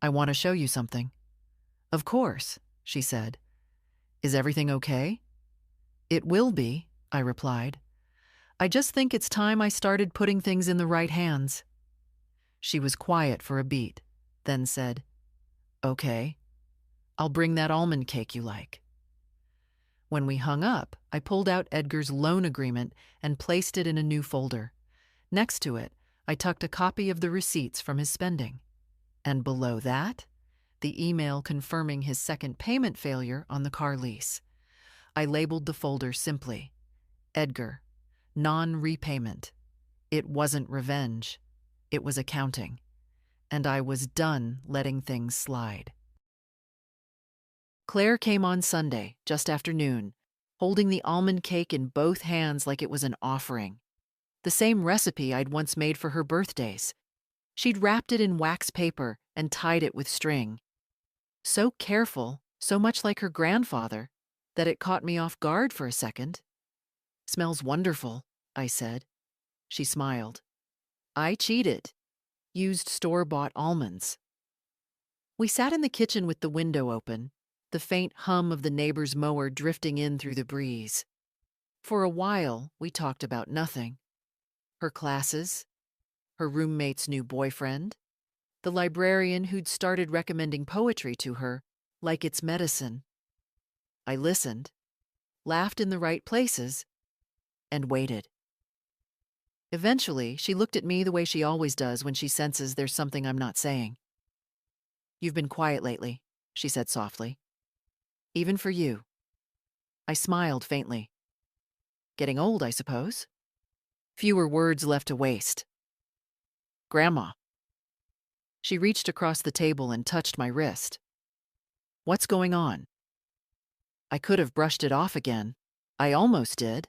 I want to show you something." "Of course," she said. "Is everything okay?" "It will be," I replied. "I just think it's time I started putting things in the right hands." She was quiet for a beat, then said, "Okay, I'll bring that almond cake you like." When we hung up, I pulled out Edgar's loan agreement and placed it in a new folder. Next to it, I tucked a copy of the receipts from his spending. And below that, the email confirming his second payment failure on the car lease. I labeled the folder simply, Edgar, non-repayment. It wasn't revenge. It was accounting. And I was done letting things slide. Claire came on Sunday, just after noon, holding the almond cake in both hands like it was an offering. The same recipe I'd once made for her birthdays. She'd wrapped it in wax paper and tied it with string. So careful, so much like her grandfather, that it caught me off guard for a second. "Smells wonderful," I said. She smiled. I cheated. Used store-bought almonds. We sat in the kitchen with the window open, the faint hum of the neighbor's mower drifting in through the breeze. For a while, we talked about nothing. Her classes, her roommate's new boyfriend, the librarian who'd started recommending poetry to her, like it's medicine. I listened, laughed in the right places, and waited. Eventually, she looked at me the way she always does when she senses there's something I'm not saying. "You've been quiet lately," she said softly. "Even for you." I smiled faintly. "Getting old, I suppose?" Fewer words left to waste. "Grandma." She reached across the table and touched my wrist. "What's going on?" I could have brushed it off again. I almost did.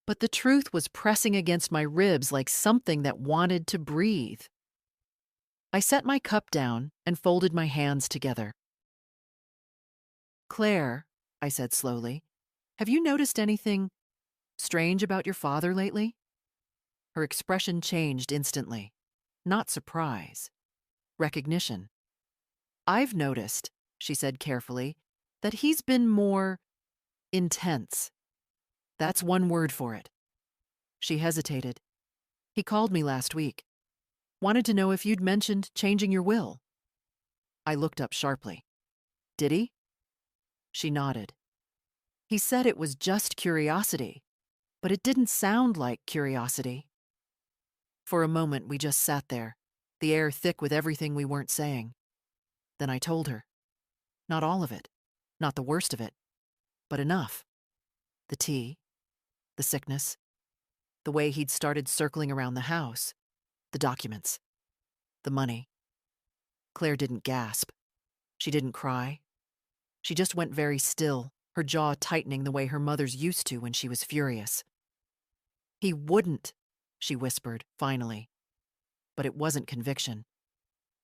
But the truth was pressing against my ribs like something that wanted to breathe. I set my cup down and folded my hands together. "Claire," I said slowly, "have you noticed anything strange about your father lately?" Her expression changed instantly. Not surprise. Recognition. "I've noticed," she said carefully, "that he's been more intense. That's one word for it." She hesitated. "He called me last week. Wanted to know if you'd mentioned changing your will." I looked up sharply. "Did he?" She nodded. "He said it was just curiosity, but it didn't sound like curiosity." For a moment, we just sat there, the air thick with everything we weren't saying. Then I told her. Not all of it, not the worst of it, but enough. The tea, the sickness, the way he'd started circling around the house, the documents, the money. Claire didn't gasp. She didn't cry. She just went very still, her jaw tightening the way her mother's used to when she was furious. "He wouldn't," she whispered, finally. But it wasn't conviction.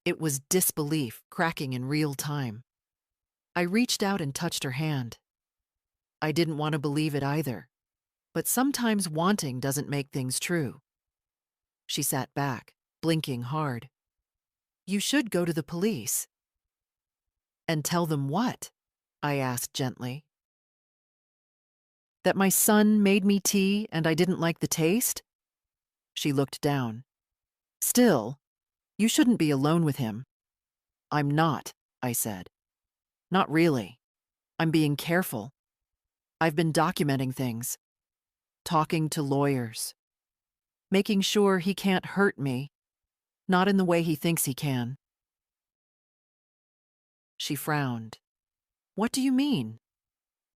It was disbelief cracking in real time. I reached out and touched her hand. I didn't want to believe it either, but sometimes wanting doesn't make things true. She sat back, blinking hard. "You should go to the police." "And tell them what?" I asked gently. "That my son made me tea and I didn't like the taste?" She looked down. "Still, you shouldn't be alone with him." "I'm not," I said. "Not really. I'm being careful. I've been documenting things, talking to lawyers, making sure he can't hurt me, not in the way he thinks he can." She frowned. "What do you mean?"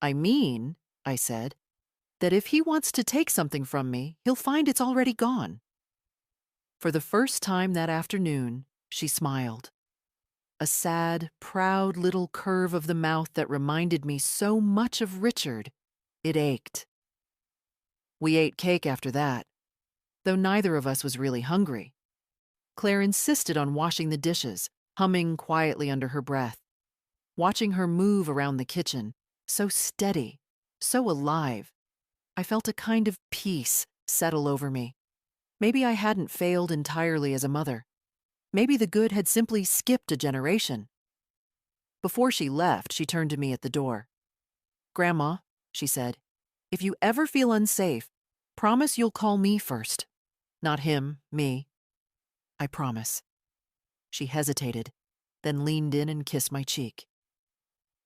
"I mean," I said, "that if he wants to take something from me, he'll find it's already gone." For the first time that afternoon, she smiled. A sad, proud little curve of the mouth that reminded me so much of Richard. It ached. We ate cake after that, though neither of us was really hungry. Claire insisted on washing the dishes, humming quietly under her breath. Watching her move around the kitchen, so steady, so alive, I felt a kind of peace settle over me. Maybe I hadn't failed entirely as a mother. Maybe the good had simply skipped a generation. Before she left, she turned to me at the door. "Grandma," she said, "if you ever feel unsafe, promise you'll call me first. Not him, me." "I promise." She hesitated, then leaned in and kissed my cheek.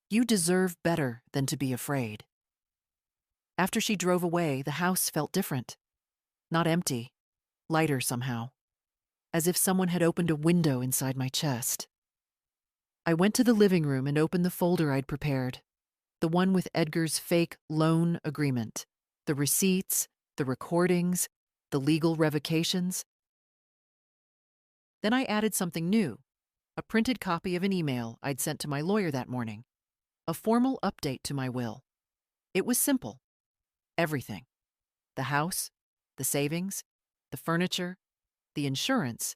"You deserve better than to be afraid." After she drove away, the house felt different. Not empty, lighter somehow. as if someone had opened a window inside my chest. I went to the living room and opened the folder I'd prepared, the one with Edgar's fake loan agreement, the receipts, the recordings, the legal revocations. Then I added something new, a printed copy of an email I'd sent to my lawyer that morning, a formal update to my will. It was simple. Everything. The house, the savings, the furniture, the insurance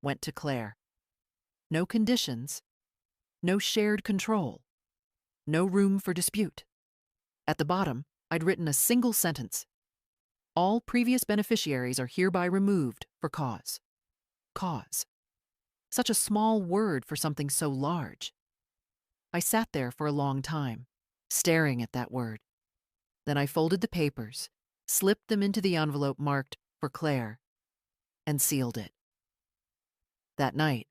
went to Claire. No conditions, no shared control, no room for dispute. At the bottom, I'd written a single sentence. All previous beneficiaries are hereby removed for cause. Cause. Such a small word for something so large. I sat there for a long time, staring at that word. Then I folded the papers, slipped them into the envelope marked for Claire, and sealed it. That night,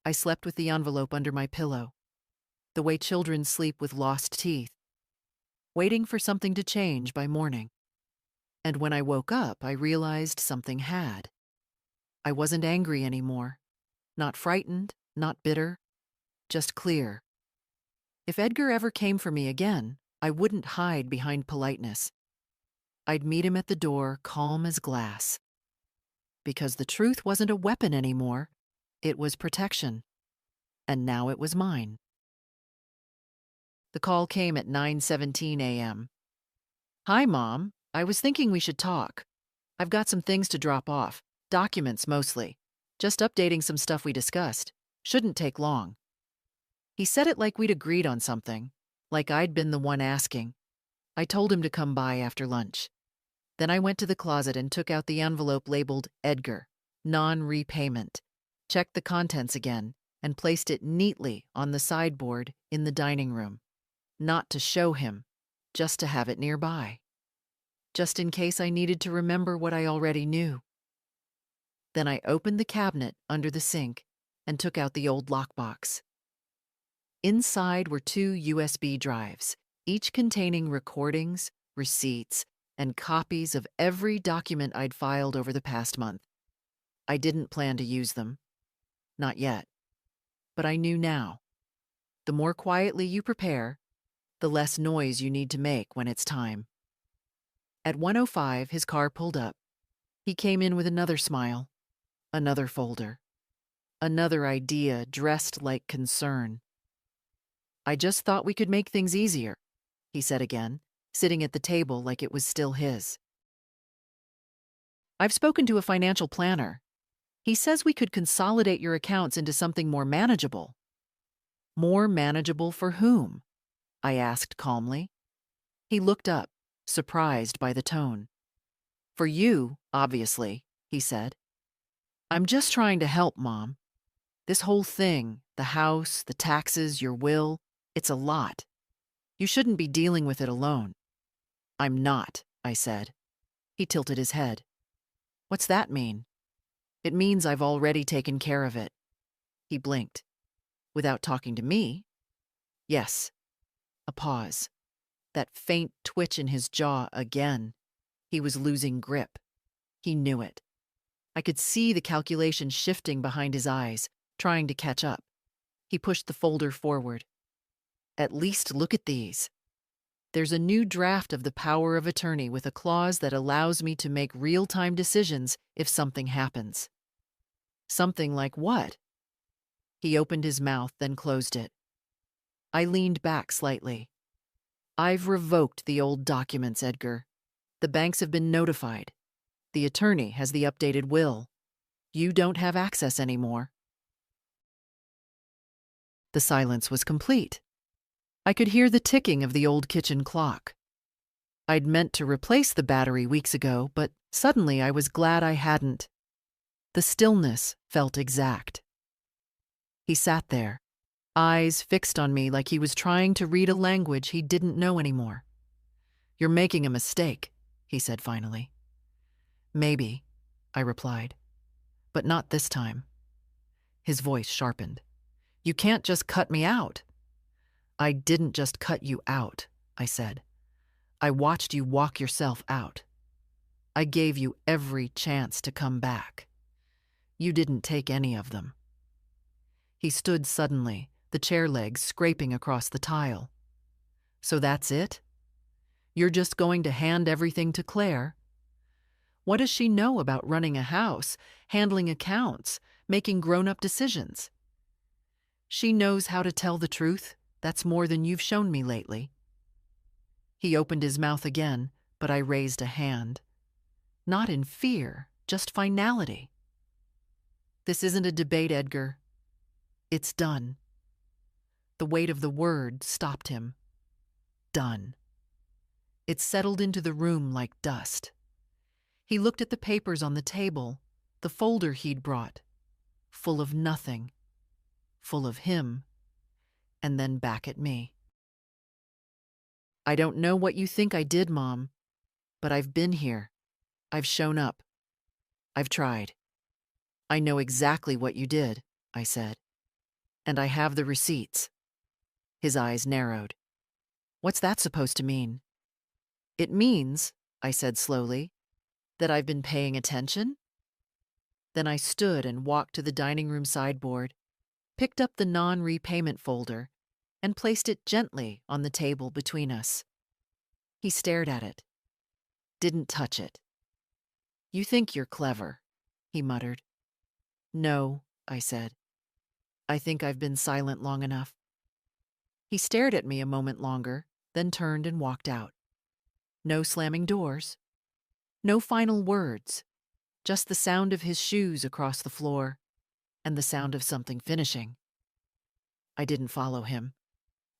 I slept with the envelope under my pillow, the way children sleep with lost teeth, waiting for something to change by morning. And when I woke up, I realized something had. I wasn't angry anymore, not frightened, not bitter, just clear. If Edgar ever came for me again, I wouldn't hide behind politeness. I'd meet him at the door, calm as glass. Because the truth wasn't a weapon anymore, it was protection. And now it was mine. The call came at 9:17 a.m. "Hi, Mom. I was thinking we should talk. I've got some things to drop off, documents mostly. Just updating some stuff we discussed. Shouldn't take long." He said it like we'd agreed on something, like I'd been the one asking. I told him to come by after lunch. Then I went to the closet and took out the envelope labeled Edgar, non-repayment, checked the contents again, and placed it neatly on the sideboard in the dining room. Not to show him, just to have it nearby. Just in case I needed to remember what I already knew. Then I opened the cabinet under the sink and took out the old lockbox. Inside were 2 USB drives, each containing recordings, receipts, and copies of every document I'd filed over the past month. I didn't plan to use them. Not yet. But I knew now. The more quietly you prepare, the less noise you need to make when it's time. At 1:05, his car pulled up. He came in with another smile, another folder, another idea dressed like concern. "I just thought we could make things easier," he said again, sitting at the table like it was still his. "I've spoken to a financial planner. He says we could consolidate your accounts into something more manageable." "More manageable for whom?" I asked calmly. He looked up, surprised by the tone. "For you, obviously," he said. "I'm just trying to help, Mom. This whole thing, the house, the taxes, your will, it's a lot. You shouldn't be dealing with it alone." "I'm not," I said. He tilted his head. "What's that mean?" "It means I've already taken care of it." He blinked. "Without talking to me?" "Yes." A pause. That faint twitch in his jaw again. He was losing grip. He knew it. I could see the calculation shifting behind his eyes, trying to catch up. He pushed the folder forward. "At least look at these. There's a new draft of the power of attorney with a clause that allows me to make real-time decisions if something happens." "Something like what?" He opened his mouth, then closed it. I leaned back slightly. "I've revoked the old documents, Edgar. The banks have been notified. The attorney has the updated will. You don't have access anymore." The silence was complete. I could hear the ticking of the old kitchen clock. I'd meant to replace the battery weeks ago, but suddenly I was glad I hadn't. The stillness felt exact. He sat there, eyes fixed on me like he was trying to read a language he didn't know anymore. "You're making a mistake," he said finally. "Maybe," I replied, "but not this time." His voice sharpened. "You can't just cut me out." "I didn't just cut you out," I said. "I watched you walk yourself out. I gave you every chance to come back. You didn't take any of them." He stood suddenly, the chair legs scraping across the tile. "So that's it? You're just going to hand everything to Claire? What does she know about running a house, handling accounts, making grown-up decisions? She knows how to tell the truth. That's more than you've shown me lately." He opened his mouth again, but I raised a hand. Not in fear, just finality. "This isn't a debate, Edgar. It's done." The weight of the word stopped him. Done. It settled into the room like dust. He looked at the papers on the table, the folder he'd brought, full of nothing, full of him, and then back at me. "I don't know what you think I did, Mom, but I've been here. I've shown up. I've tried. I know exactly what you did," I said. "And I have the receipts." His eyes narrowed. "What's that supposed to mean?" "It means," I said slowly, "that I've been paying attention." Then I stood and walked to the dining room sideboard, picked up the non-repayment folder, and placed it gently on the table between us. He stared at it. Didn't touch it. "You think you're clever," he muttered. "No," I said. "I think I've been silent long enough." He stared at me a moment longer, then turned and walked out. No slamming doors. No final words. Just the sound of his shoes across the floor, and the sound of something finishing. I didn't follow him.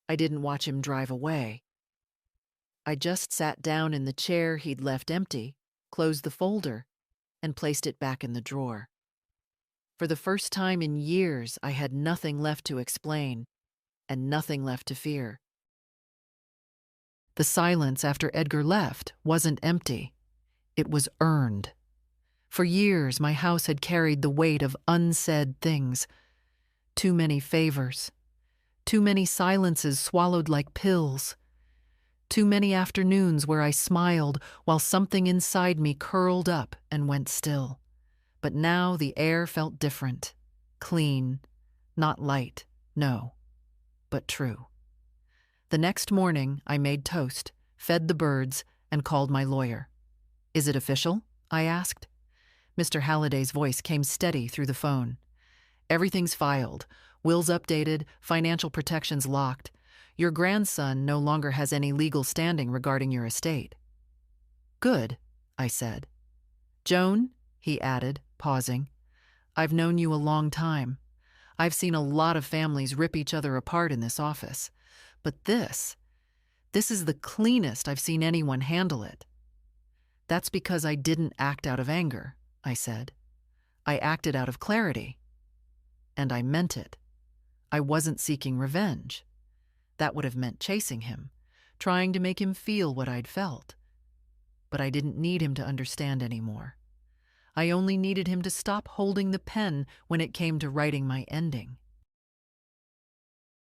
I didn't watch him drive away. I just sat down in the chair he'd left empty, closed the folder, and placed it back in the drawer. For the first time in years, I had nothing left to explain, and nothing left to fear. The silence after Edgar left wasn't empty. It was earned. For years, my house had carried the weight of unsaid things. Too many favors. Too many silences swallowed like pills. Too many afternoons where I smiled while something inside me curled up and went still. But now the air felt different. Clean. Not light, no, but true. The next morning, I made toast, fed the birds, and called my lawyer. "Is it official?" I asked. Mr. Halliday's voice came steady through the phone. "Everything's filed. Wills updated, financial protections locked. Your grandson no longer has any legal standing regarding your estate." "Good," I said. "Joan," he added, pausing, "I've known you a long time. I've seen a lot of families rip each other apart in this office. But this is the cleanest I've seen anyone handle it." "That's because I didn't act out of anger," I said. "I acted out of clarity. And I meant it. I wasn't seeking revenge. That would have meant chasing him, trying to make him feel what I'd felt. But I didn't need him to understand anymore. I only needed him to stop holding the pen when it came to writing my ending."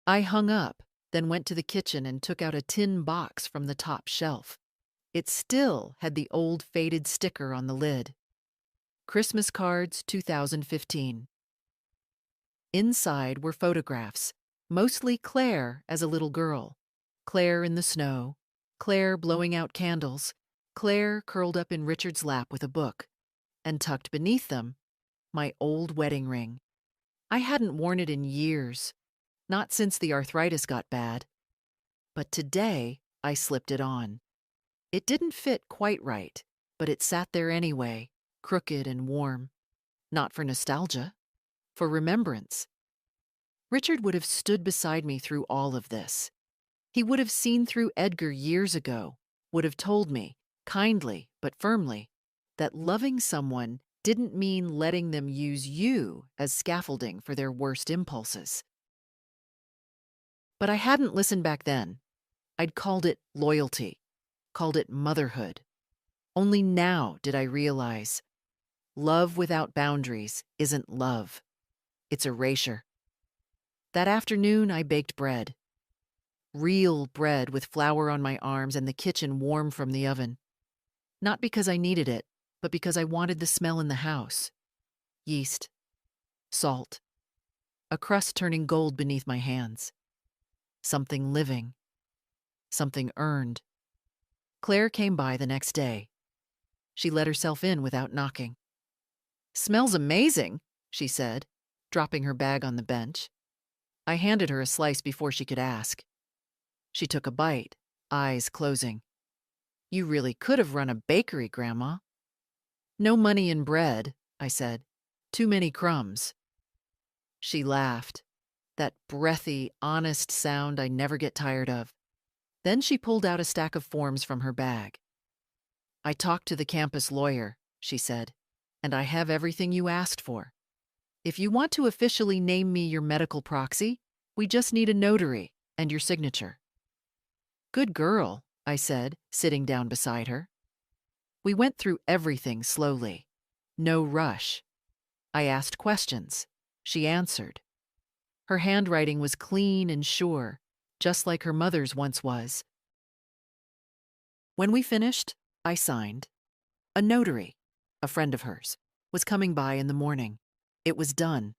I hung up, then went to the kitchen and took out a tin box from the top shelf. It still had the old faded sticker on the lid. "Christmas Cards 2015. Inside were photographs, mostly Claire as a little girl. Claire in the snow, Claire blowing out candles, Claire curled up in Richard's lap with a book. And tucked beneath them, my old wedding ring. I hadn't worn it in years, not since the arthritis got bad. But today, I slipped it on. It didn't fit quite right, but it sat there anyway, crooked and warm. Not for nostalgia, for remembrance. Richard would have stood beside me through all of this. He would have seen through Edgar years ago, would have told me, kindly but firmly, that loving someone didn't mean letting them use you as scaffolding for their worst impulses. But I hadn't listened back then. I'd called it loyalty, called it motherhood. Only now did I realize love without boundaries isn't love. It's erasure. That afternoon, I baked bread. Real bread with flour on my arms and the kitchen warm from the oven. Not because I needed it, but because I wanted the smell in the house. Yeast, salt, a crust turning gold beneath my hands. Something living, something earned. Claire came by the next day. She let herself in without knocking. "Smells amazing," she said, dropping her bag on the bench. I handed her a slice before she could ask. She took a bite, eyes closing. "You really could have run a bakery, Grandma." "No money in bread," I said. "Too many crumbs." She laughed, that breathy, honest sound I never get tired of. Then she pulled out a stack of forms from her bag. "I talked to the campus lawyer," she said, "and I have everything you asked for. If you want to officially name me your medical proxy, we just need a notary and your signature." "Good girl," I said, sitting down beside her. We went through everything slowly. No rush. I asked questions. She answered. Her handwriting was clean and sure, just like her mother's once was. When we finished, I signed. A notary, a friend of hers, was coming by in the morning. It was done.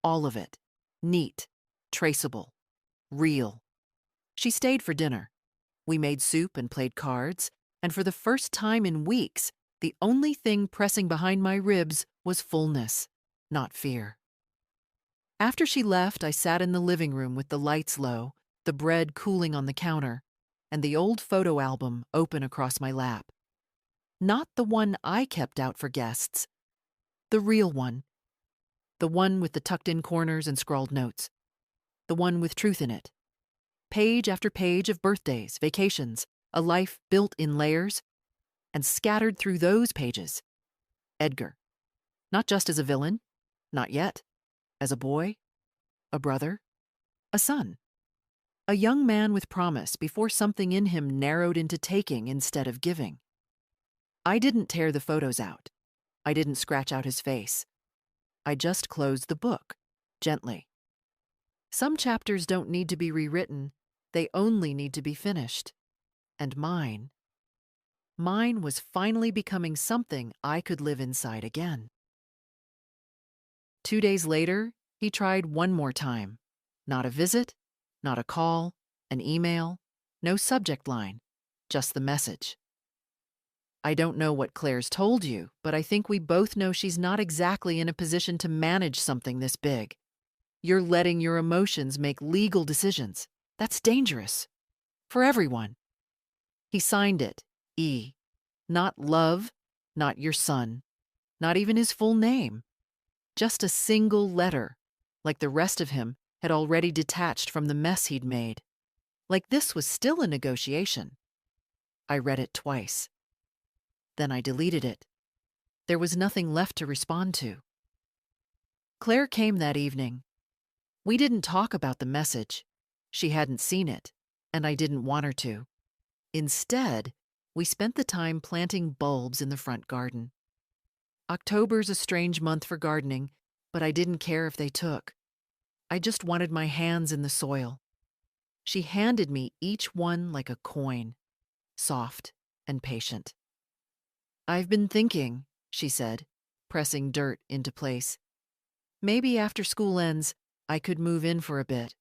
All of it. Neat, traceable, real. She stayed for dinner. We made soup and played cards, and for the first time in weeks, the only thing pressing behind my ribs was fullness, not fear. After she left, I sat in the living room with the lights low, the bread cooling on the counter, and the old photo album open across my lap. Not the one I kept out for guests. The real one. The one with the tucked-in corners and scrawled notes. The one with truth in it. Page after page of birthdays, vacations, a life built in layers, and scattered through those pages. Edgar. Not just as a villain, not yet. As a boy, a brother, a son. A young man with promise before something in him narrowed into taking instead of giving. I didn't tear the photos out. I didn't scratch out his face. I just closed the book, gently. Some chapters don't need to be rewritten. They only need to be finished. And mine was finally becoming something I could live inside again. 2 days later, he tried one more time. Not a visit, not a call, an email, no subject line, just the message. "I don't know what Claire's told you, but I think we both know she's not exactly in a position to manage something this big. You're letting your emotions make legal decisions. That's dangerous. For everyone." He signed it, E. Not love, not your son, not even his full name. Just a single letter, like the rest of him had already detached from the mess he'd made. Like this was still a negotiation. I read it twice. Then I deleted it. There was nothing left to respond to. Claire came that evening. We didn't talk about the message. She hadn't seen it, and I didn't want her to. Instead, we spent the time planting bulbs in the front garden. October's a strange month for gardening, but I didn't care if they took. I just wanted my hands in the soil. She handed me each one like a coin, soft and patient. "I've been thinking," she said, pressing dirt into place. "Maybe after school ends, I could move in for a bit,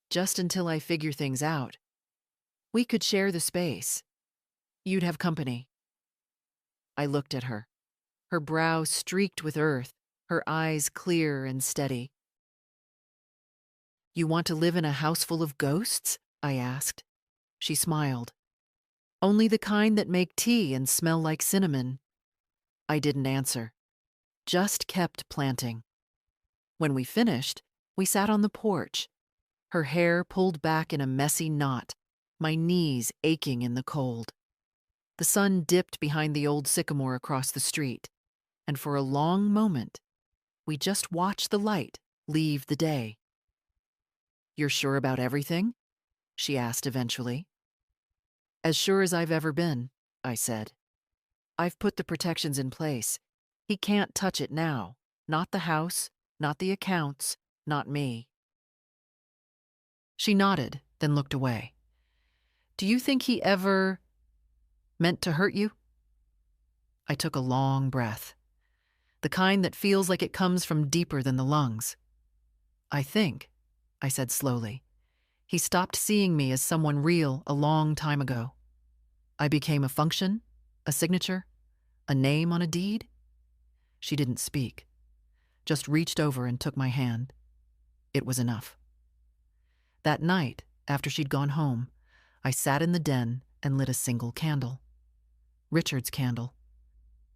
just until I figure things out. We could share the space. You'd have company." I looked at her, her brow streaked with earth, her eyes clear and steady. "You want to live in a house full of ghosts?" I asked. She smiled. "Only the kind that make tea and smell like cinnamon." I didn't answer, just kept planting. When we finished, we sat on the porch, her hair pulled back in a messy knot, my knees aching in the cold. The sun dipped behind the old sycamore across the street, and for a long moment, we just watched the light leave the day. "You're sure about everything?" she asked eventually. "As sure as I've ever been," I said. "I've put the protections in place. He can't touch it now. Not the house, not the accounts, not me." She nodded, then looked away. "Do you think he ever meant to hurt you?" I took a long breath. the kind that feels like it comes from deeper than the lungs. I think, I said slowly, he stopped seeing me as someone real a long time ago. I became a function, a signature, a name on a deed. She didn't speak, just reached over and took my hand. It was enough. That night, after she'd gone home, I sat in the den and lit a single candle. Richard's candle,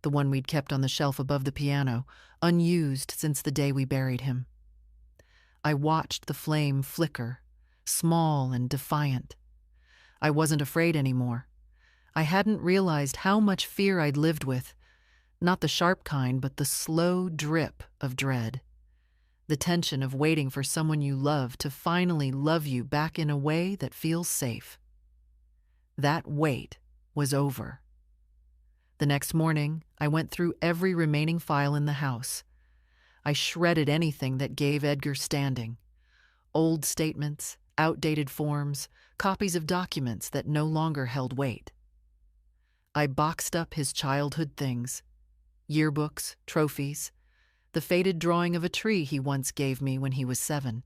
the one we'd kept on the shelf above the piano, unused since the day we buried him. I watched the flame flicker, small and defiant. I wasn't afraid anymore. I hadn't realized how much fear I'd lived with, not the sharp kind, but the slow drip of dread. The tension of waiting for someone you love to finally love you back in a way that feels safe. That wait was over. The next morning, I went through every remaining file in the house. I shredded anything that gave Edgar standing. Old statements, outdated forms, copies of documents that no longer held weight. I boxed up his childhood things, yearbooks, trophies, the faded drawing of a tree he once gave me when he was 7.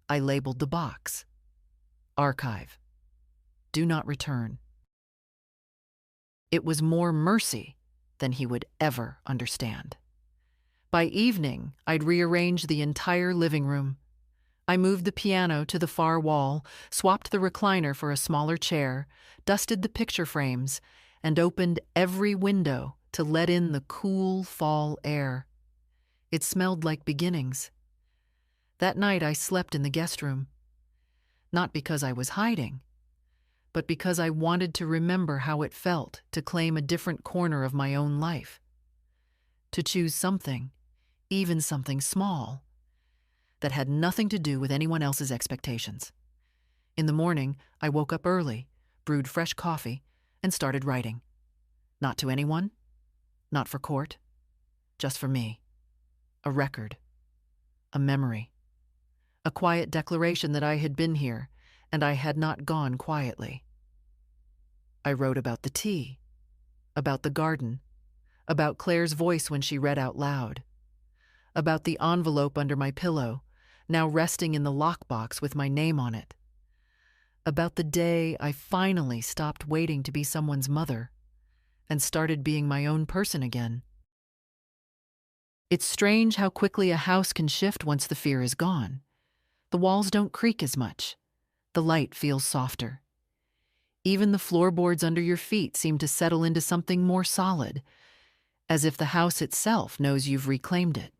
I labeled the box, Archive, Do Not Return. It was more mercy than he would ever understand. By evening, I'd rearranged the entire living room. I moved the piano to the far wall, swapped the recliner for a smaller chair, dusted the picture frames, and opened every window to let in the cool fall air. It smelled like beginnings. That night I slept in the guest room. Not because I was hiding, but because I wanted to remember how it felt to claim a different corner of my own life. To choose something, even something small, that had nothing to do with anyone else's expectations. In the morning, I woke up early, brewed fresh coffee, and started writing. Not to anyone, not for court, just for me. A record, a memory, a quiet declaration that I had been here and I had not gone quietly. I wrote about the tea, about the garden, about Claire's voice when she read out loud, about the envelope under my pillow, now resting in the lockbox with my name on it, about the day I finally stopped waiting to be someone's mother and started being my own person again. It's strange how quickly a house can shift once the fear is gone. The walls don't creak as much. The light feels softer. Even the floorboards under your feet seem to settle into something more solid, as if the house itself knows you've reclaimed it.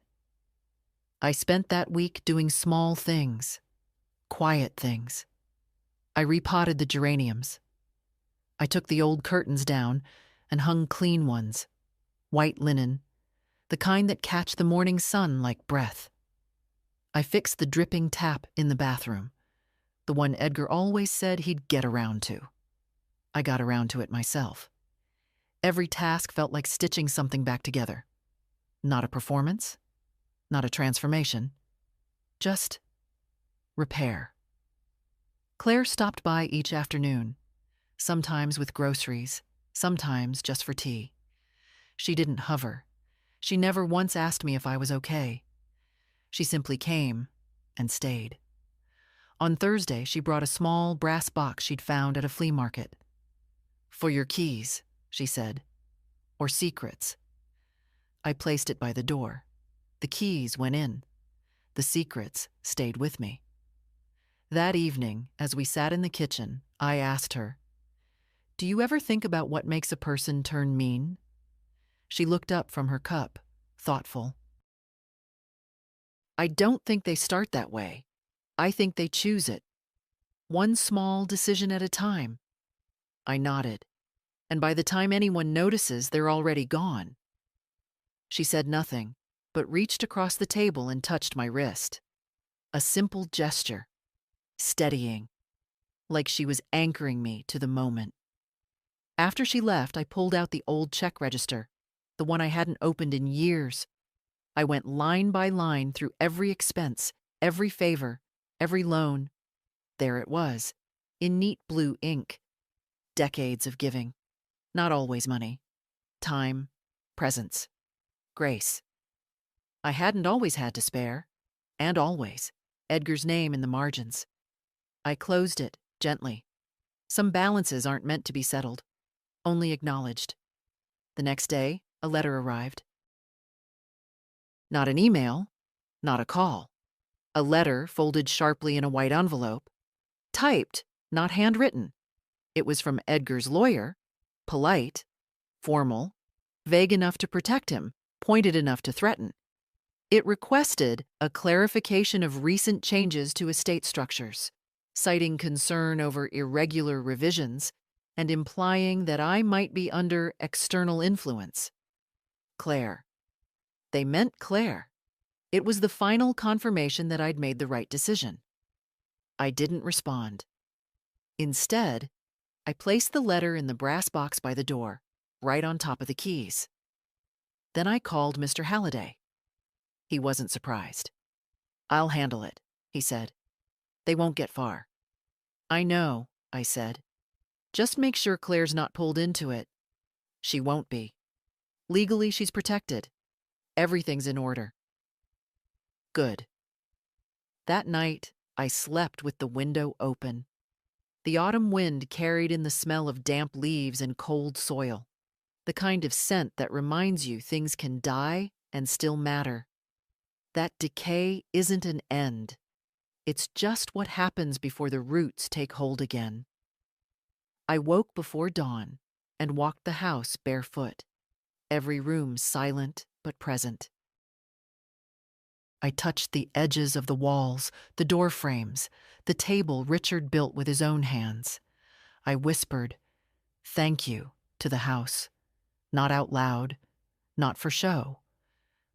I spent that week doing small things, quiet things. I repotted the geraniums. I took the old curtains down and hung clean ones, white linen, the kind that catch the morning sun like breath. I fixed the dripping tap in the bathroom, the one Edgar always said he'd get around to. I got around to it myself. Every task felt like stitching something back together. Not a performance, not a transformation, just repair. Claire stopped by each afternoon, sometimes with groceries, sometimes just for tea. She didn't hover. She never once asked me if I was okay. She simply came and stayed. On Thursday, she brought a small brass box she'd found at a flea market. "For your keys," she said, "or secrets." I placed it by the door. The keys went in. The secrets stayed with me. That evening, as we sat in the kitchen, I asked her, "Do you ever think about what makes a person turn mean?" She looked up from her cup, thoughtful. "I don't think they start that way. I think they choose it. One small decision at a time." I nodded, and by the time anyone notices, they're already gone. She said nothing, but reached across the table and touched my wrist. A simple gesture, steadying, like she was anchoring me to the moment. After she left, I pulled out the old check register, the one I hadn't opened in years. I went line by line through every expense, every favor, every loan. There it was, in neat blue ink. Decades of giving. Not always money. Time, presence, grace. I hadn't always had to spare. And always. Edgar's name in the margins. I closed it, gently. Some balances aren't meant to be settled, only acknowledged. The next day, a letter arrived. Not an email, not a call. A letter folded sharply in a white envelope. Typed, not handwritten. It was from Edgar's lawyer, polite, formal, vague enough to protect him, pointed enough to threaten. It requested a clarification of recent changes to estate structures, citing concern over irregular revisions and implying that I might be under external influence. Claire. They meant Claire. It was the final confirmation that I'd made the right decision. I didn't respond. Instead, I placed the letter in the brass box by the door, right on top of the keys. Then I called Mr. Halliday. He wasn't surprised. "I'll handle it," he said. "They won't get far." "I know," I said. "Just make sure Claire's not pulled into it." "She won't be. Legally, she's protected. Everything's in order." Good. That night, I slept with the window open. The autumn wind carried in the smell of damp leaves and cold soil, the kind of scent that reminds you things can die and still matter. That decay isn't an end. It's just what happens before the roots take hold again. I woke before dawn and walked the house barefoot, every room silent but present. I touched the edges of the walls, the door frames, the table Richard built with his own hands. I whispered, "Thank you," to the house, not out loud, not for show,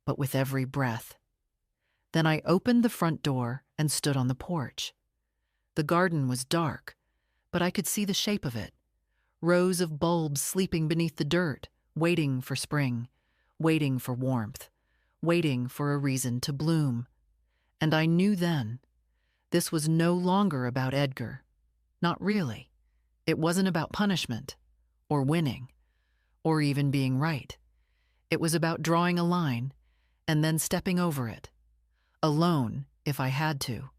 but with every breath. Then I opened the front door and stood on the porch. The garden was dark, but I could see the shape of it. Rows of bulbs sleeping beneath the dirt, waiting for spring, waiting for warmth, waiting for a reason to bloom. And I knew then, this was no longer about Edgar. Not really. It wasn't about punishment, or winning, or even being right. It was about drawing a line and then stepping over it. Alone, if I had to,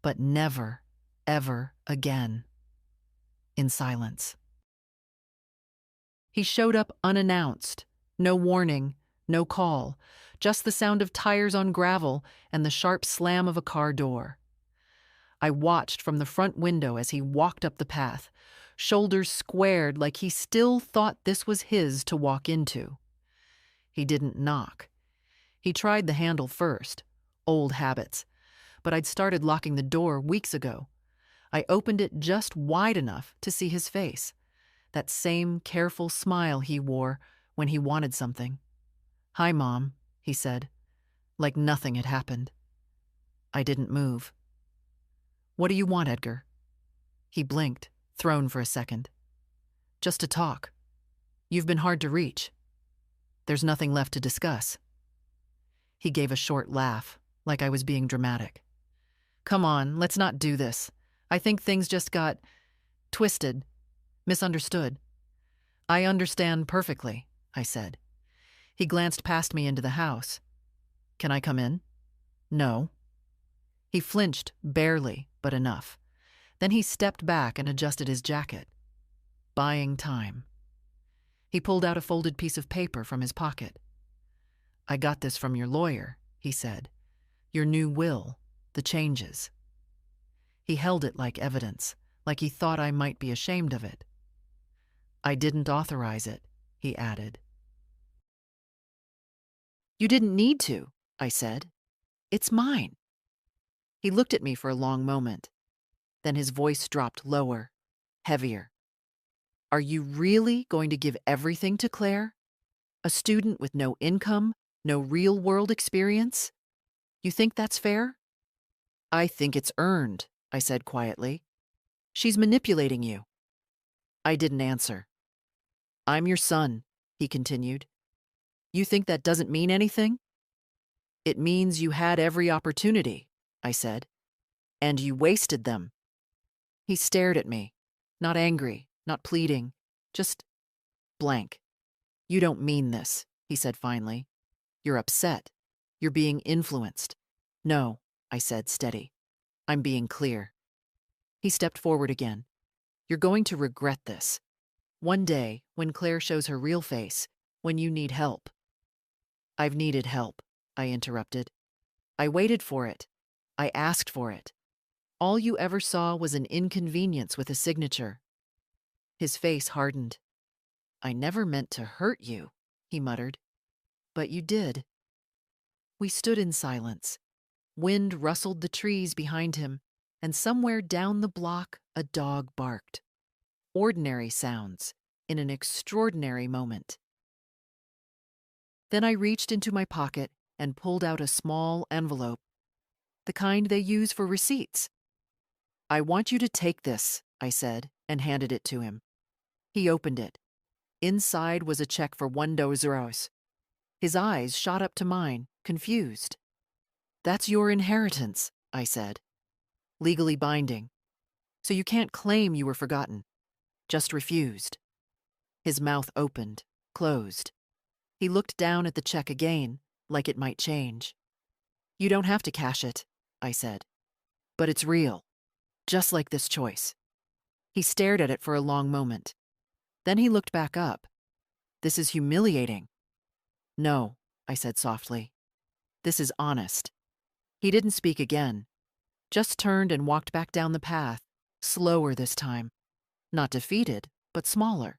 but never, ever again. In silence. He showed up unannounced, no warning, no call, just the sound of tires on gravel and the sharp slam of a car door. I watched from the front window as he walked up the path, shoulders squared like he still thought this was his to walk into. He didn't knock. He tried the handle first. Old habits. But I'd started locking the door weeks ago. I opened it just wide enough to see his face, that same careful smile he wore when he wanted something. "Hi, Mom," he said, like nothing had happened. I didn't move. "What do you want, Edgar?" He blinked, thrown for a second. "Just to talk. You've been hard to reach. There's nothing left to discuss." He gave a short laugh, like I was being dramatic. "Come on, let's not do this. I think things just got twisted, misunderstood." "I understand perfectly," I said. He glanced past me into the house. "Can I come in?" "No." He flinched, barely, but enough. Then he stepped back and adjusted his jacket. Buying time. He pulled out a folded piece of paper from his pocket. "I got this from your lawyer," he said. "Your new will, the changes." He held it like evidence, like he thought I might be ashamed of it. "I didn't authorize it," he added. "You didn't need to," I said. "It's mine." He looked at me for a long moment. Then his voice dropped lower, heavier. "Are you really going to give everything to Claire? A student with no income, no real-world experience? You think that's fair?" "I think it's earned," I said quietly. "She's manipulating you." I didn't answer. "I'm your son," he continued. "You think that doesn't mean anything?" "It means you had every opportunity," I said. "And you wasted them." He stared at me, not angry, not pleading, just blank. "You don't mean this," he said finally. "You're upset. You're being influenced. No, I said, steady. I'm being clear. He stepped forward again. You're going to regret this. One day, when Claire shows her real face, when you need help. I've needed help, I interrupted. I waited for it. I asked for it. All you ever saw was an inconvenience with a signature. His face hardened. I never meant to hurt you, he muttered. But you did. We stood in silence. Wind rustled the trees behind him, and somewhere down the block a dog barked. Ordinary sounds in an extraordinary moment. Then I reached into my pocket and pulled out a small envelope, the kind they use for receipts. I want you to take this, I said, and handed it to him. He opened it. Inside was a check for $1. His eyes shot up to mine, confused. That's your inheritance, I said. Legally binding. So you can't claim you were forgotten. Just refused. His mouth opened, closed. He looked down at the check again, like it might change. You don't have to cash it, I said. But it's real. Just like this choice. He stared at it for a long moment. Then he looked back up. This is humiliating. No, I said softly. This is honest. He didn't speak again. Just turned and walked back down the path, slower this time. Not defeated, but smaller.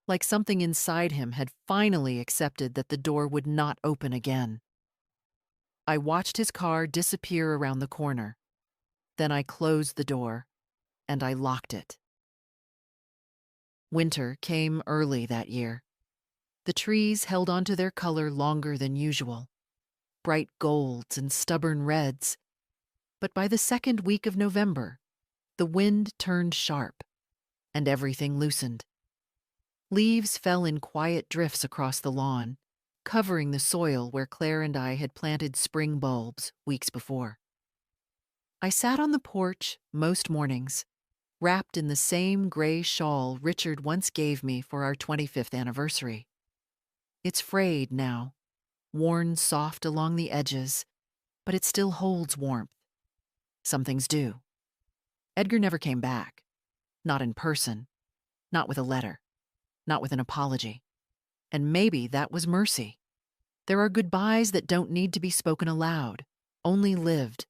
Like something inside him had finally accepted that the door would not open again. I watched his car disappear around the corner. Then I closed the door, and I locked it. Winter came early that year. The trees held onto their color longer than usual, bright golds and stubborn reds. But by the second week of November, the wind turned sharp, and everything loosened. Leaves fell in quiet drifts across the lawn, covering the soil where Claire and I had planted spring bulbs weeks before. I sat on the porch most mornings, wrapped in the same gray shawl Richard once gave me for our 25th anniversary. It's frayed now, worn soft along the edges, but it still holds warmth. Some things do. Edgar never came back. Not in person. Not with a letter. Not with an apology. And maybe that was mercy. There are goodbyes that don't need to be spoken aloud, only lived,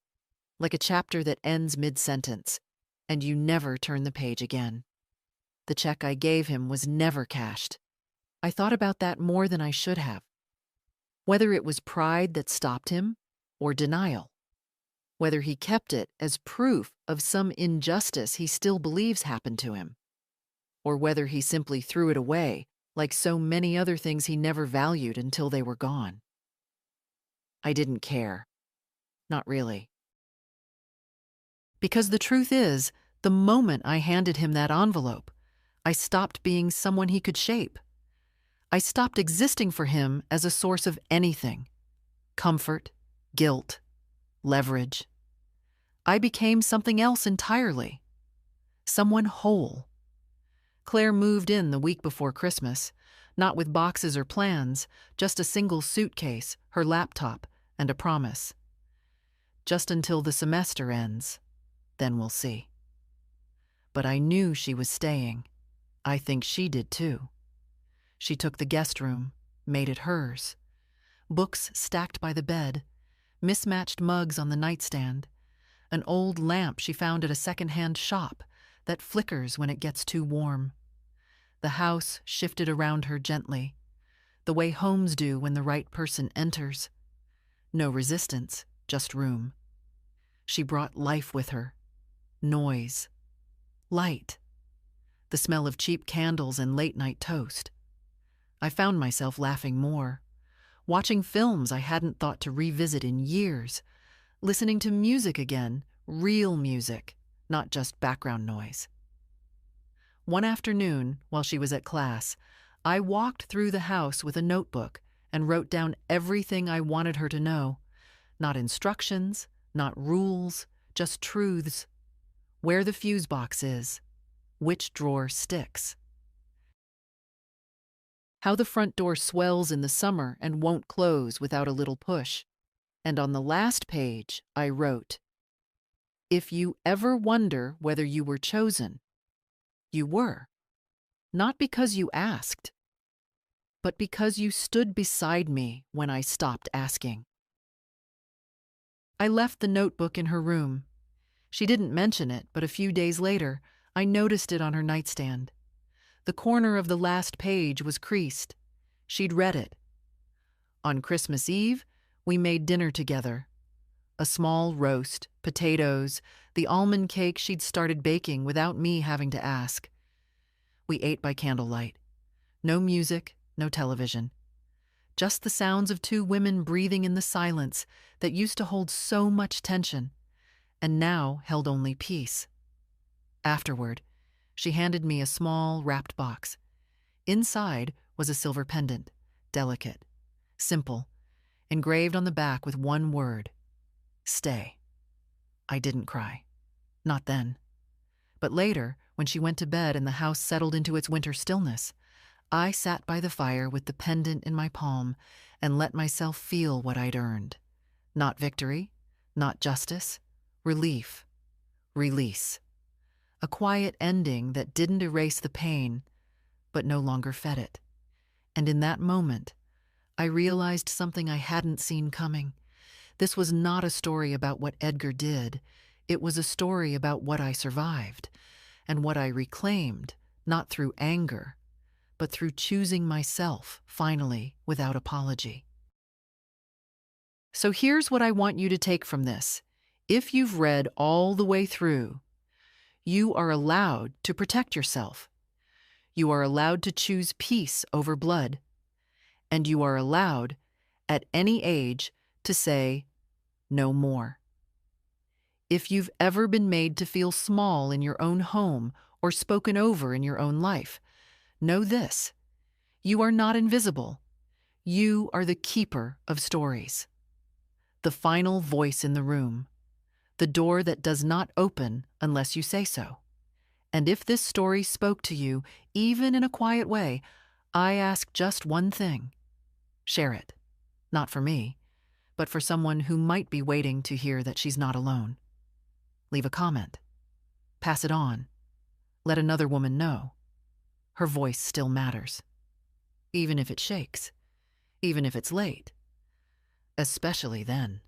like a chapter that ends mid-sentence, and you never turn the page again. The check I gave him was never cashed. I thought about that more than I should have. Whether it was pride that stopped him, or denial. Whether he kept it as proof of some injustice he still believes happened to him. Or whether he simply threw it away, like so many other things he never valued until they were gone. I didn't care. Not really. Because the truth is, the moment I handed him that envelope, I stopped being someone he could shape. I stopped existing for him as a source of anything. Comfort, guilt, leverage. I became something else entirely. Someone whole. Claire moved in the week before Christmas, not with boxes or plans, just a single suitcase, her laptop, and a promise. Just until the semester ends. Then we'll see. But I knew she was staying. I think she did too. She took the guest room, made it hers. Books stacked by the bed, mismatched mugs on the nightstand, an old lamp she found at a second-hand shop that flickers when it gets too warm. The house shifted around her gently, the way homes do when the right person enters. No resistance, just room. She brought life with her. Noise. Light. The smell of cheap candles and late-night toast. I found myself laughing more, watching films I hadn't thought to revisit in years, listening to music again, real music, not just background noise. One afternoon, while she was at class, I walked through the house with a notebook and wrote down everything I wanted her to know. Not instructions, not rules, just truths. Where the fuse box is, which drawer sticks. How the front door swells in the summer and won't close without a little push. And on the last page, I wrote, "If you ever wonder whether you were chosen, you were. Not because you asked, but because you stood beside me when I stopped asking." I left the notebook in her room. She didn't mention it, but a few days later, I noticed it on her nightstand. The corner of the last page was creased. She'd read it. On Christmas Eve, we made dinner together. A small roast, potatoes, the almond cake she'd started baking without me having to ask. We ate by candlelight. No music, no television. Just the sounds of two women breathing in the silence that used to hold so much tension, and now held only peace. Afterward, she handed me a small, wrapped box. Inside was a silver pendant, delicate, simple, engraved on the back with one word: stay. I didn't cry. Not then. But later, when she went to bed and the house settled into its winter stillness, I sat by the fire with the pendant in my palm and let myself feel what I'd earned. Not victory, not justice, relief, release. A quiet ending that didn't erase the pain, but no longer fed it. And in that moment, I realized something I hadn't seen coming. This was not a story about what Edgar did. It was a story about what I survived and what I reclaimed, not through anger, but through choosing myself, finally, without apology. So here's what I want you to take from this. If you've read all the way through, you are allowed to protect yourself. You are allowed to choose peace over blood. And you are allowed, at any age, to say, no more. If you've ever been made to feel small in your own home or spoken over in your own life, know this: you are not invisible. You are the keeper of stories. The final voice in the room. The door that does not open unless you say so. And if this story spoke to you, even in a quiet way, I ask just one thing. Share it. Not for me, but for someone who might be waiting to hear that she's not alone. Leave a comment. Pass it on. Let another woman know. Her voice still matters. Even if it shakes. Even if it's late. Especially then.